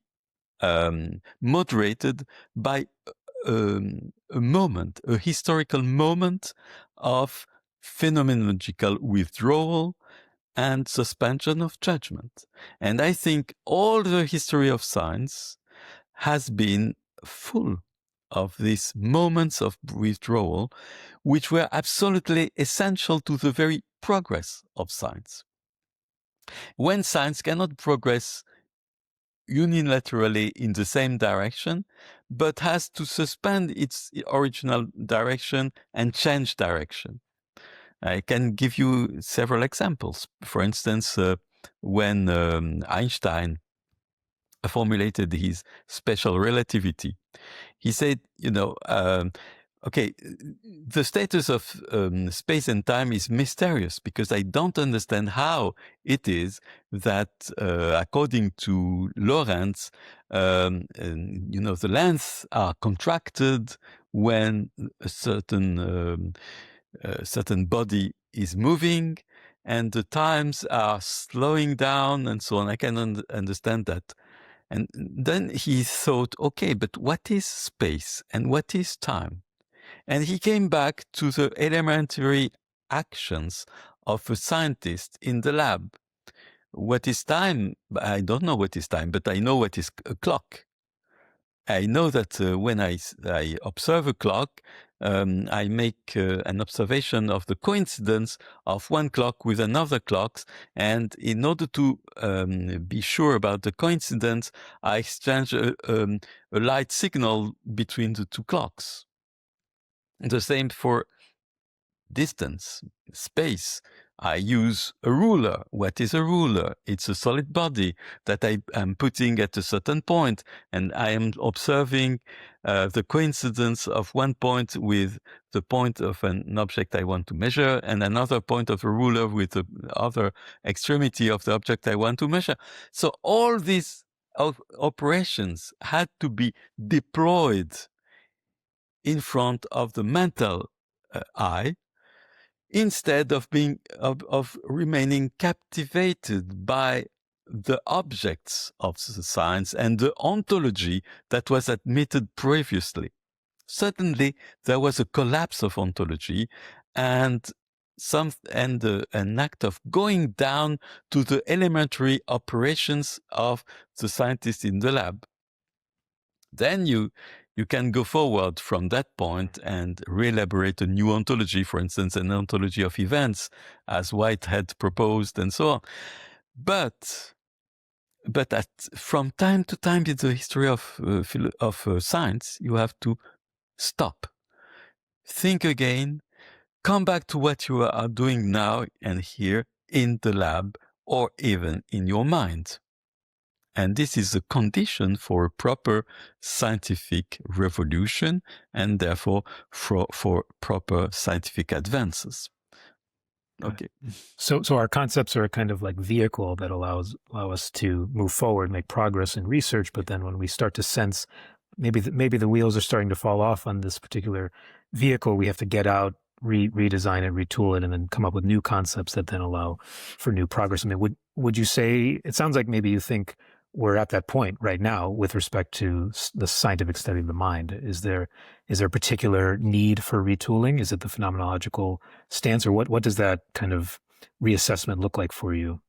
moderated by a moment, a historical moment of phenomenological withdrawal and suspension of judgment. And I think all the history of science has been full of these moments of withdrawal, which were absolutely essential to the very progress of science. When science cannot progress unilaterally in the same direction, but has to suspend its original direction and change direction. I can give you several examples. For instance, when Einstein formulated his special relativity, he said, okay, the status of space and time is mysterious because I don't understand how it is that, according to Lorentz, the lengths are contracted when a certain body is moving, and the times are slowing down, and so on. I can understand that. And then he thought, okay, but what is space and what is time? And he came back to the elementary actions of a scientist in the lab. What is time? I don't know what is time, but I know what is a clock. I know that when I observe a clock, I make an observation of the coincidence of one clock with another clock, and in order to be sure about the coincidence, I exchange a light signal between the two clocks. The same for distance, space. I use a ruler. What is a ruler? It's a solid body that I am putting at a certain point, and I am observing the coincidence of one point with the point of an object I want to measure, and another point of a ruler with the other extremity of the object I want to measure. So all these operations had to be deployed in front of the mental eye, instead of being of remaining captivated by the objects of the science and the ontology that was admitted previously. Certainly, there was a collapse of ontology and an act of going down to the elementary operations of the scientist in the lab. Then you can go forward from that point and re-elaborate a new ontology, for instance, an ontology of events, as Whitehead proposed, and so on. But from time to time in the history of science, you have to stop, think again, come back to what you are doing now and here in the lab, or even in your mind. And this is a condition for a proper scientific revolution, and therefore for proper scientific advances. Okay. So our concepts are a kind of like vehicle that allow us to move forward, make progress in research. But then when we start to sense maybe the wheels are starting to fall off on this particular vehicle, we have to get out, redesign it, retool it, and then come up with new concepts that then allow for new progress. I mean, would you say, it sounds like maybe you think we're at that point right now with respect to the scientific study of the mind. Is there a particular need for retooling? Is it the phenomenological stance, or what does that kind of reassessment look like for you?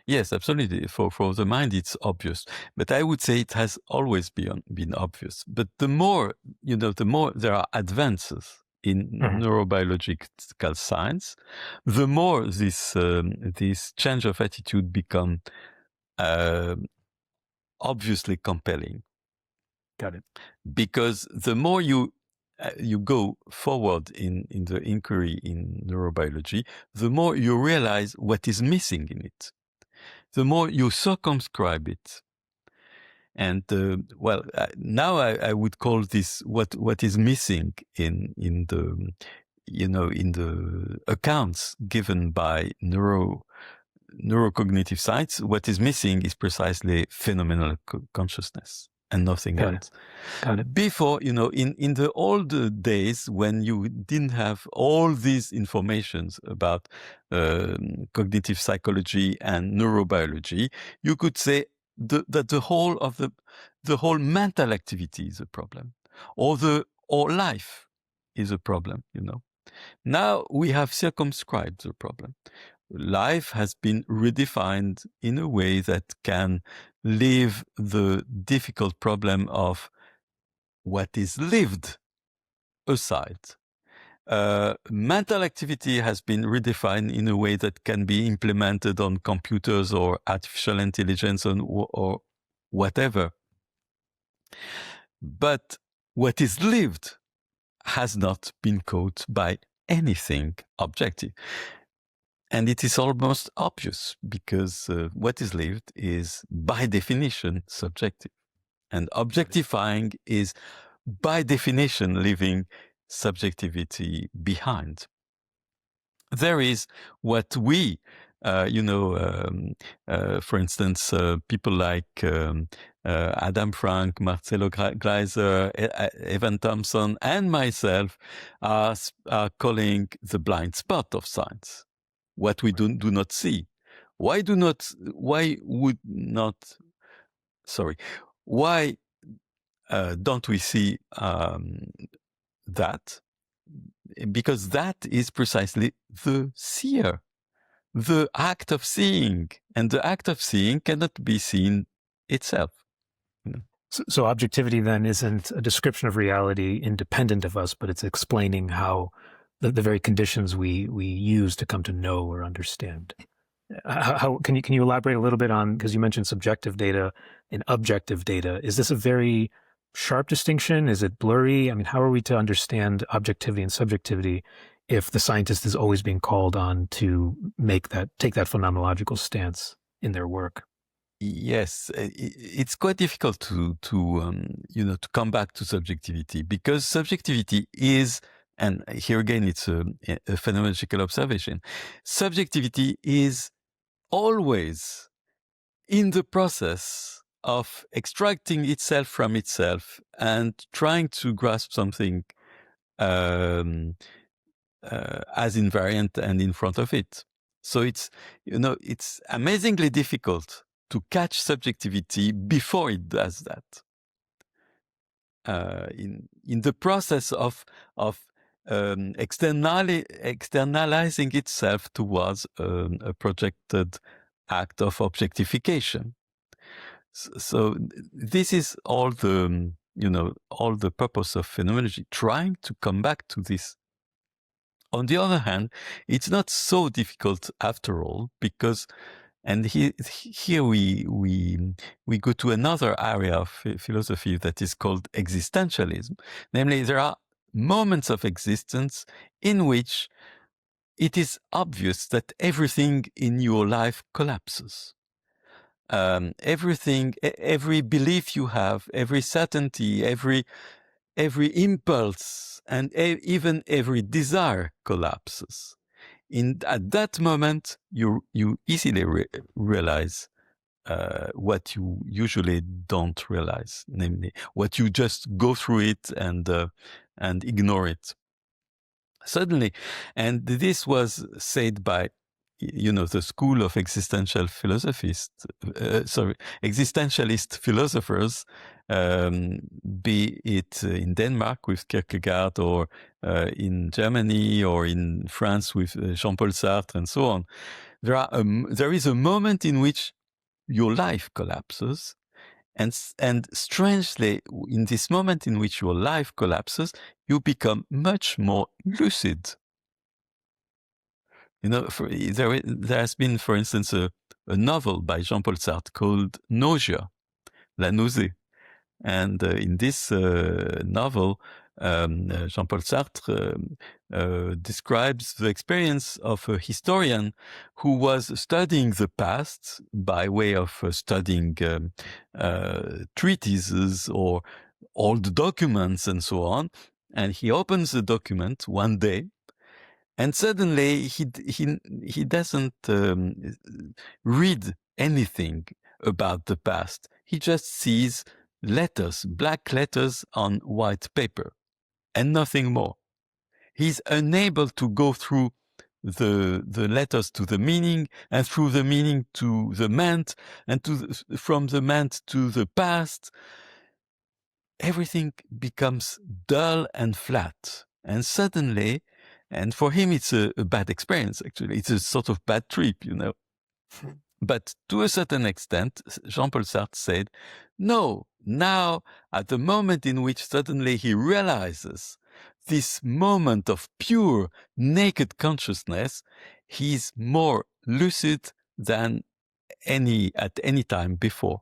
Yes, absolutely. For the mind, it's obvious. But I would say it has always been obvious. But the more there are advances in neurobiological science, the more this change of attitude become obviously compelling. Got it. Because the more you go forward in the inquiry in neurobiology, the more you realize what is missing in it. The more you circumscribe it. And now I would call this what is missing in the accounts given by neurocognitive science. What is missing is precisely phenomenal consciousness and nothing else. Got it. Before, in the old days when you didn't have all these informations about cognitive psychology and neurobiology, you could say that the whole mental activity is a problem, or life is a problem. Now we have circumscribed the problem. Life has been redefined in a way that can leave the difficult problem of what is lived aside. Mental activity has been redefined in a way that can be implemented on computers or artificial intelligence or whatever. But what is lived has not been caught by anything objective. And it is almost obvious because what is lived is by definition subjective. And objectifying is by definition leaving subjectivity behind. There is what we, for instance, people like Adam Frank, Marcelo Gleiser, Evan Thompson, and myself are calling the blind spot of science, what we do not see. Why don't we see that? Because that is precisely the seer, the act of seeing, and the act of seeing cannot be seen itself. So objectivity then isn't a description of reality independent of us, but it's explaining how the very conditions we use to come to know or understand. How can you elaborate a little bit on, because you mentioned subjective data and objective data. Is this a very sharp distinction? Is it blurry? I mean, how are we to understand objectivity and subjectivity if the scientist is always being called on to take that phenomenological stance in their work? Yes, it's quite difficult to come back to subjectivity, because subjectivity is, and here again it's a phenomenological observation, subjectivity is always in the process of extracting itself from itself and trying to grasp something as invariant and in front of it. So it's amazingly difficult to catch subjectivity before it does that. In the process of externalizing itself towards a projected act of objectification. So this is all the purpose of phenomenology, trying to come back to this. On the other hand, it's not so difficult after all, because, and here we go to another area of philosophy that is called existentialism. Namely, there are moments of existence in which it is obvious that everything in your life collapses. Everything, every belief you have, every certainty, every impulse, and even every desire collapses. At that moment, you easily realize what you usually don't realize, namely what you just go through it and ignore it suddenly. And this was said by the school of existentialist philosophers, be it in Denmark with Kierkegaard, or in Germany, or in France with Jean-Paul Sartre, and so on. There is a moment in which your life collapses, and strangely, in this moment in which your life collapses, you become much more lucid. There has been, for instance, a novel by Jean-Paul Sartre called Nausea, La Nausée. And in this novel, Jean-Paul Sartre describes the experience of a historian who was studying the past by way of studying treatises or old documents and so on. And he opens the document one day, and suddenly he doesn't read anything about the past. He just sees letters, black letters on white paper, and nothing more. He's unable to go through the letters to the meaning, and through the meaning to the meant, and from the meant to the past. Everything becomes dull and flat, and suddenly And for him, it's a bad experience, actually. It's a sort of bad trip, you know. But to a certain extent, Jean-Paul Sartre said, no, now at the moment in which suddenly he realizes this moment of pure, naked consciousness, he's more lucid than at any time before.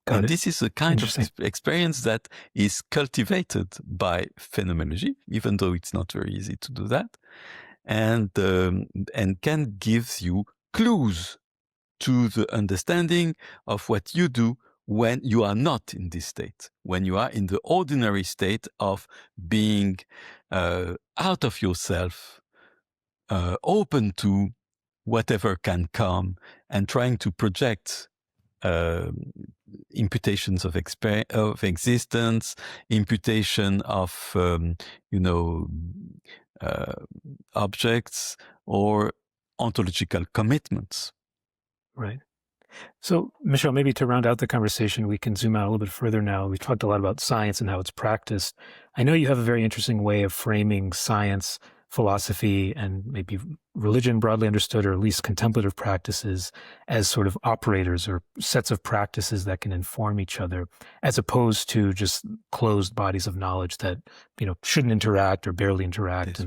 And this is a kind of experience that is cultivated by phenomenology, even though it's not very easy to do that, and can give you clues to the understanding of what you do when you are not in this state, when you are in the ordinary state of being out of yourself, open to whatever can come, and trying to project imputations of existence, imputation of objects, or ontological commitments. Right. So, Michel, maybe to round out the conversation, we can zoom out a little bit further now. We've talked a lot about science and how it's practiced. I know you have a very interesting way of framing science, philosophy, and maybe religion broadly understood, or at least contemplative practices, as sort of operators or sets of practices that can inform each other, as opposed to just closed bodies of knowledge that, shouldn't interact or barely interact,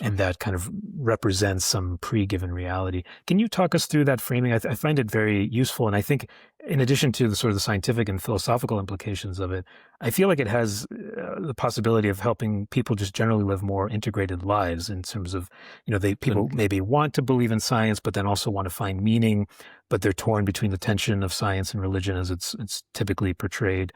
and that kind of represents some pre-given reality. Can you talk us through that framing? I find it very useful, and I think in addition to the sort of the scientific and philosophical implications of it, I feel like it has the possibility of helping people just generally live more integrated lives in terms of, people maybe want to believe in science, but then also want to find meaning, but they're torn between the tension of science and religion as it's typically portrayed.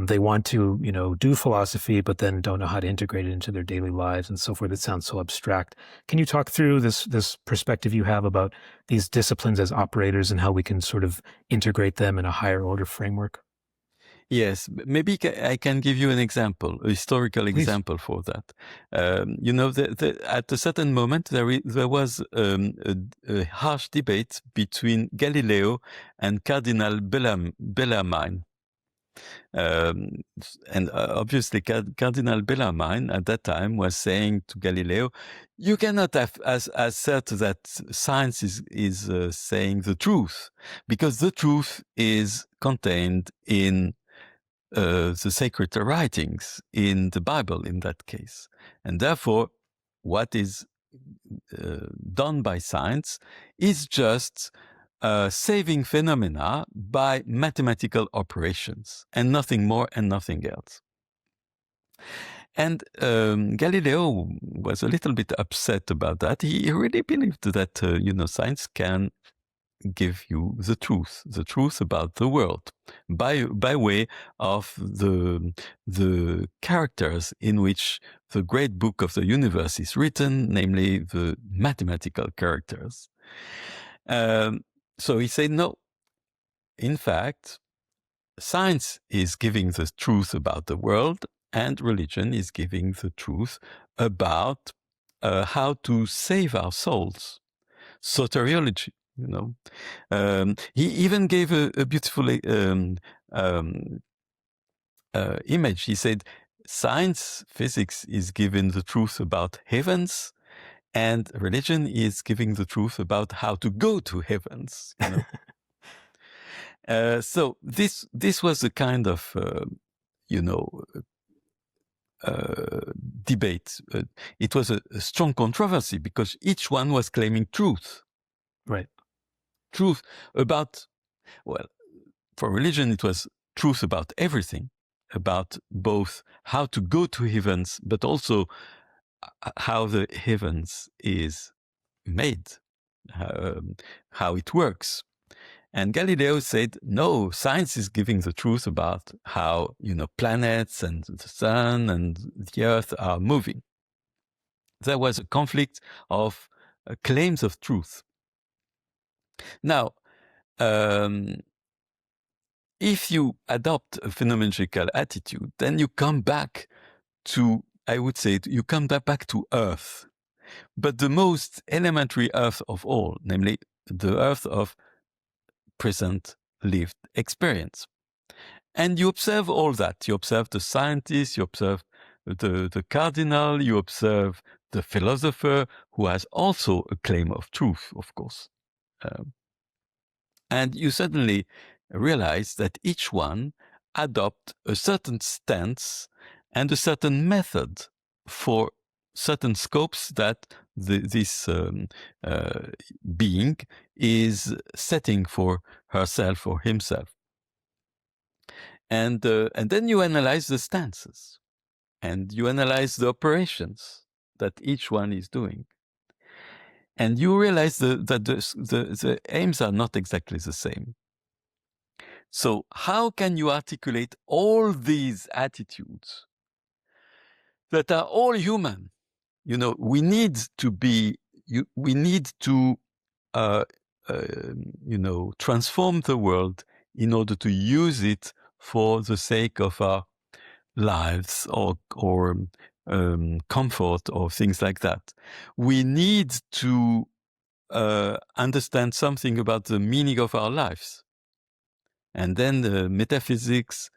They want to, do philosophy, but then don't know how to integrate it into their daily lives and so forth. It sounds so abstract. Can you talk through this perspective you have about these disciplines as operators and how we can sort of integrate them in a higher order framework? Yes, maybe I can give you an example, a historical example for that. At a certain moment, there was a harsh debate between Galileo and Cardinal Bellarmine. And obviously, Cardinal Bellarmine at that time was saying to Galileo, you cannot assert that science is saying the truth, because the truth is contained in the sacred writings, in the Bible in that case. And therefore, what is done by science is just saving phenomena by mathematical operations, and nothing more and nothing else. And Galileo was a little bit upset about that. He really believed that, science can give you the truth about the world by way of the characters in which the great book of the universe is written, namely the mathematical characters. So he said, no, in fact, science is giving the truth about the world, and religion is giving the truth about how to save our souls. Soteriology. He even gave a beautiful image. He said, science, physics is giving the truth about heavens, and religion is giving the truth about how to go to heavens. So this was a kind of debate. It was a strong controversy because each one was claiming truth. Right. Truth about, for religion, it was truth about everything, about both how to go to heavens, but also how the heavens is made, how it works. And Galileo said, no, science is giving the truth about how, planets and the sun and the earth are moving. There was a conflict of claims of truth. Now, if you adopt a phenomenological attitude, then you come back to, I would say, you come back to Earth. But the most elementary Earth of all, namely the Earth of present lived experience. And you observe all that. You observe the scientist, you observe the cardinal, you observe the philosopher who has also a claim of truth, of course. And you suddenly realize that each one adopt a certain stance and a certain method for certain scopes that this being is setting for herself or himself. And then you analyze the stances, and you analyze the operations that each one is doing. And you realize that the aims are not exactly the same. So how can you articulate all these attitudes that are all human? You know, we need to transform the world in order to use it for the sake of our lives or comfort or things like that. We need to understand something about the meaning of our lives. And then the metaphysics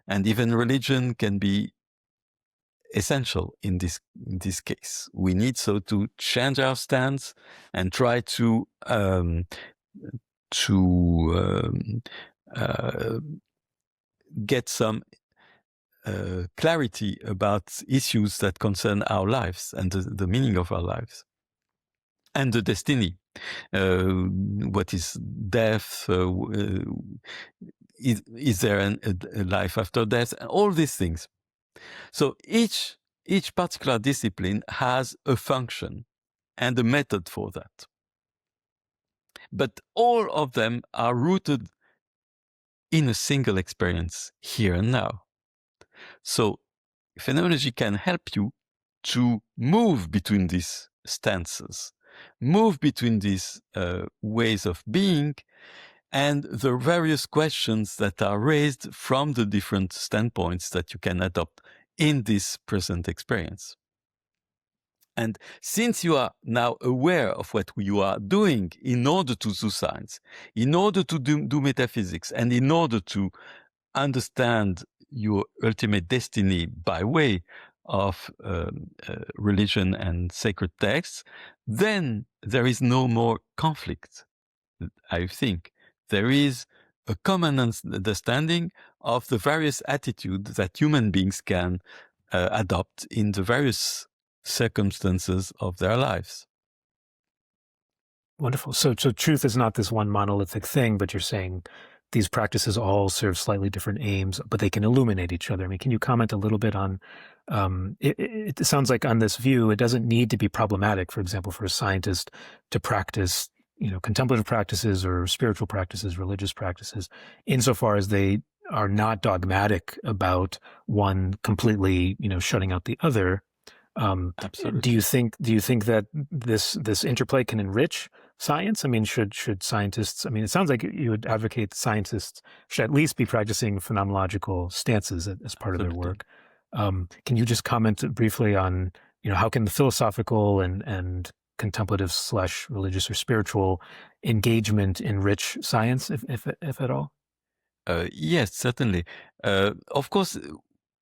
and even religion can be essential in this case. We need so to change our stance and try to get some clarity about issues that concern our lives and the meaning of our lives and the destiny. What is death? Is there a life after death? All these things. So each particular discipline has a function and a method for that. But all of them are rooted in a single experience here and now. So phenomenology can help you to move between these stances, move between these ways of being, and the various questions that are raised from the different standpoints that you can adopt in this present experience. And since you are now aware of what you are doing in order to do science, in order to do metaphysics, and in order to understand your ultimate destiny by way of religion and sacred texts, then there is no more conflict, I think. There is a common understanding of the various attitudes that human beings can adopt in the various circumstances of their lives. Wonderful. So truth is not this one monolithic thing, but you're saying these practices all serve slightly different aims, but they can illuminate each other. I mean, can you comment a little bit on, it sounds like on this view, it doesn't need to be problematic, for example, for a scientist to practice, contemplative practices or spiritual practices, religious practices, insofar as they are not dogmatic about one completely, shutting out the other. Absolutely. Do you think that this interplay can enrich science? I mean, should scientists? I mean, it sounds like you would advocate that scientists should at least be practicing phenomenological stances as part of their work. Can you just comment briefly on, how can the philosophical and contemplative / religious or spiritual engagement enrich science, if at all? Yes, certainly. Of course,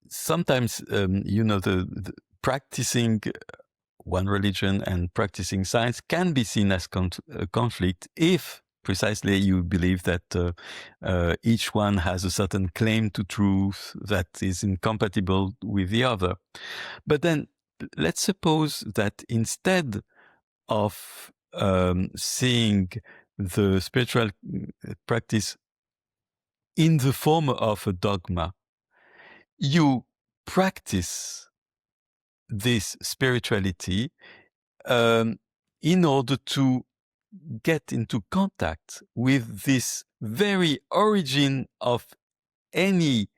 sometimes the practicing one religion and practicing science can be seen as a conflict if precisely you believe that each one has a certain claim to truth that is incompatible with the other. But then let's suppose that instead of seeing the spiritual practice in the form of a dogma, you practice this spirituality in order to get into contact with this very origin of any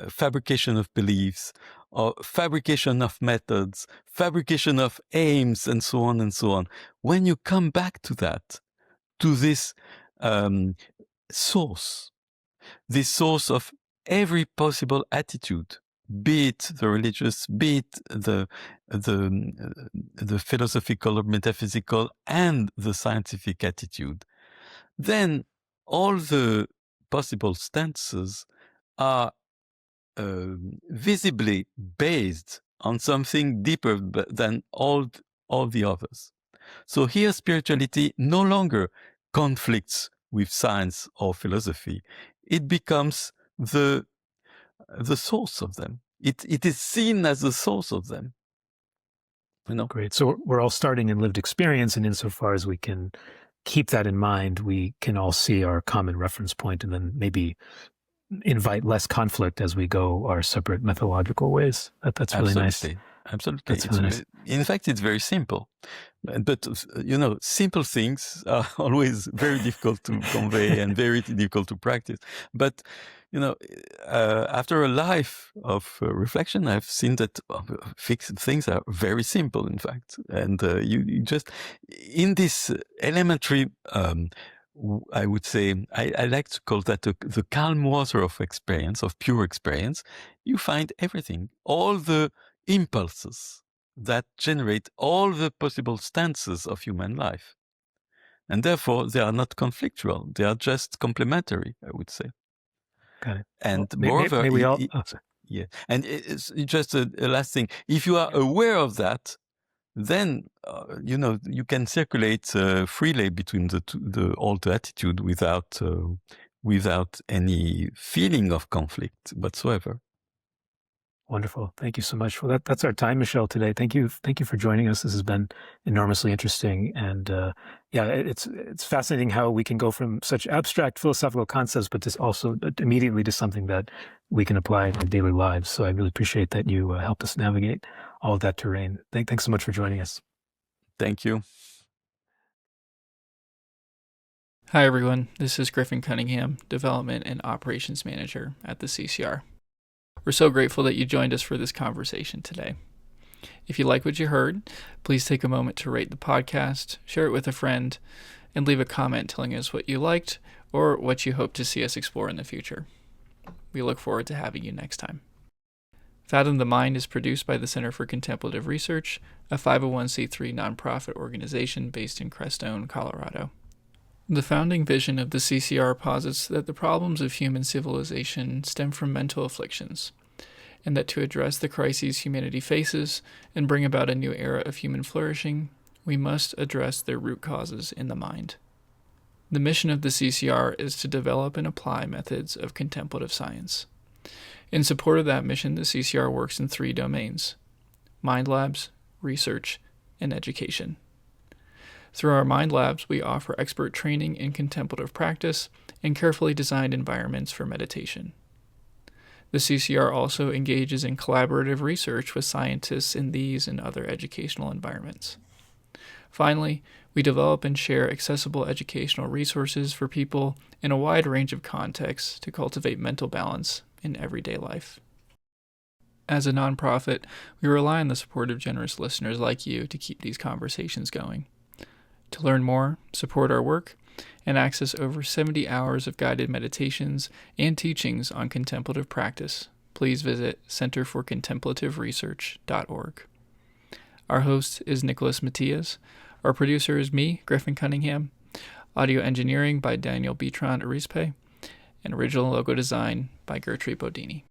fabrication of beliefs, or fabrication of methods, fabrication of aims, and so on and so on. When you come back to that, to this source of every possible attitude, be it the religious, be it the philosophical or metaphysical, and the scientific attitude, then all the possible stances are visibly based on something deeper than all the others. So here spirituality no longer conflicts with science or philosophy. It becomes the source of them. It is seen as the source of them. You know? Great. So we're all starting in lived experience, and insofar as we can keep that in mind, we can all see our common reference point and then maybe invite less conflict as we go our separate methodological ways. That's really nice. Absolutely. That's really nice. In fact, it's very simple. But, you know, simple things are always very difficult to convey and very difficult to practice. But, you know, after a life of reflection, I've seen that things are very simple, in fact. And you just, in this elementary, I would say, I like to call that the calm water of experience, of pure experience, you find everything, all the impulses that generate all the possible stances of human life. And therefore, they are not conflictual. They are just complementary, I would say. Got it. And well, moreover, may we all... yeah. And it's just a last thing. If you are aware of that, then, you know, you can circulate freely between all the attitude without any feeling of conflict whatsoever. Wonderful. Thank you so much. Well, that's our time, Michel, today. Thank you for joining us. This has been enormously interesting. And yeah, it's fascinating how we can go from such abstract philosophical concepts, but just also immediately to something that we can apply in our daily lives. So I really appreciate that you helped us navigate all of that terrain. Thanks so much for joining us. Thank you. Hi, everyone. This is Griffin Cunningham, Development and Operations Manager at the CCR. We're so grateful that you joined us for this conversation today. If you like what you heard, please take a moment to rate the podcast, share it with a friend, and leave a comment telling us what you liked or what you hope to see us explore in the future. We look forward to having you next time. Fathom the Mind is produced by the Center for Contemplative Research, a 501c3 nonprofit organization based in Crestone, Colorado. The founding vision of the CCR posits that the problems of human civilization stem from mental afflictions, and that to address the crises humanity faces and bring about a new era of human flourishing, we must address their root causes in the mind. The mission of the CCR is to develop and apply methods of contemplative science. In support of that mission, the CCR works in 3 domains: mind labs, research, and education. Through our mind labs, we offer expert training in contemplative practice and carefully designed environments for meditation. The CCR also engages in collaborative research with scientists in these and other educational environments. Finally, we develop and share accessible educational resources for people in a wide range of contexts to cultivate mental balance in everyday life. As a nonprofit, we rely on the support of generous listeners like you to keep these conversations going. To learn more, support our work, and access over 70 hours of guided meditations and teachings on contemplative practice, please visit centerforcontemplativeresearch.org. Our host is Nicholas Matias. Our producer is me, Griffin Cunningham. Audio engineering by Daniel Bitron Arispe, and original logo design by Gertrude Bodini.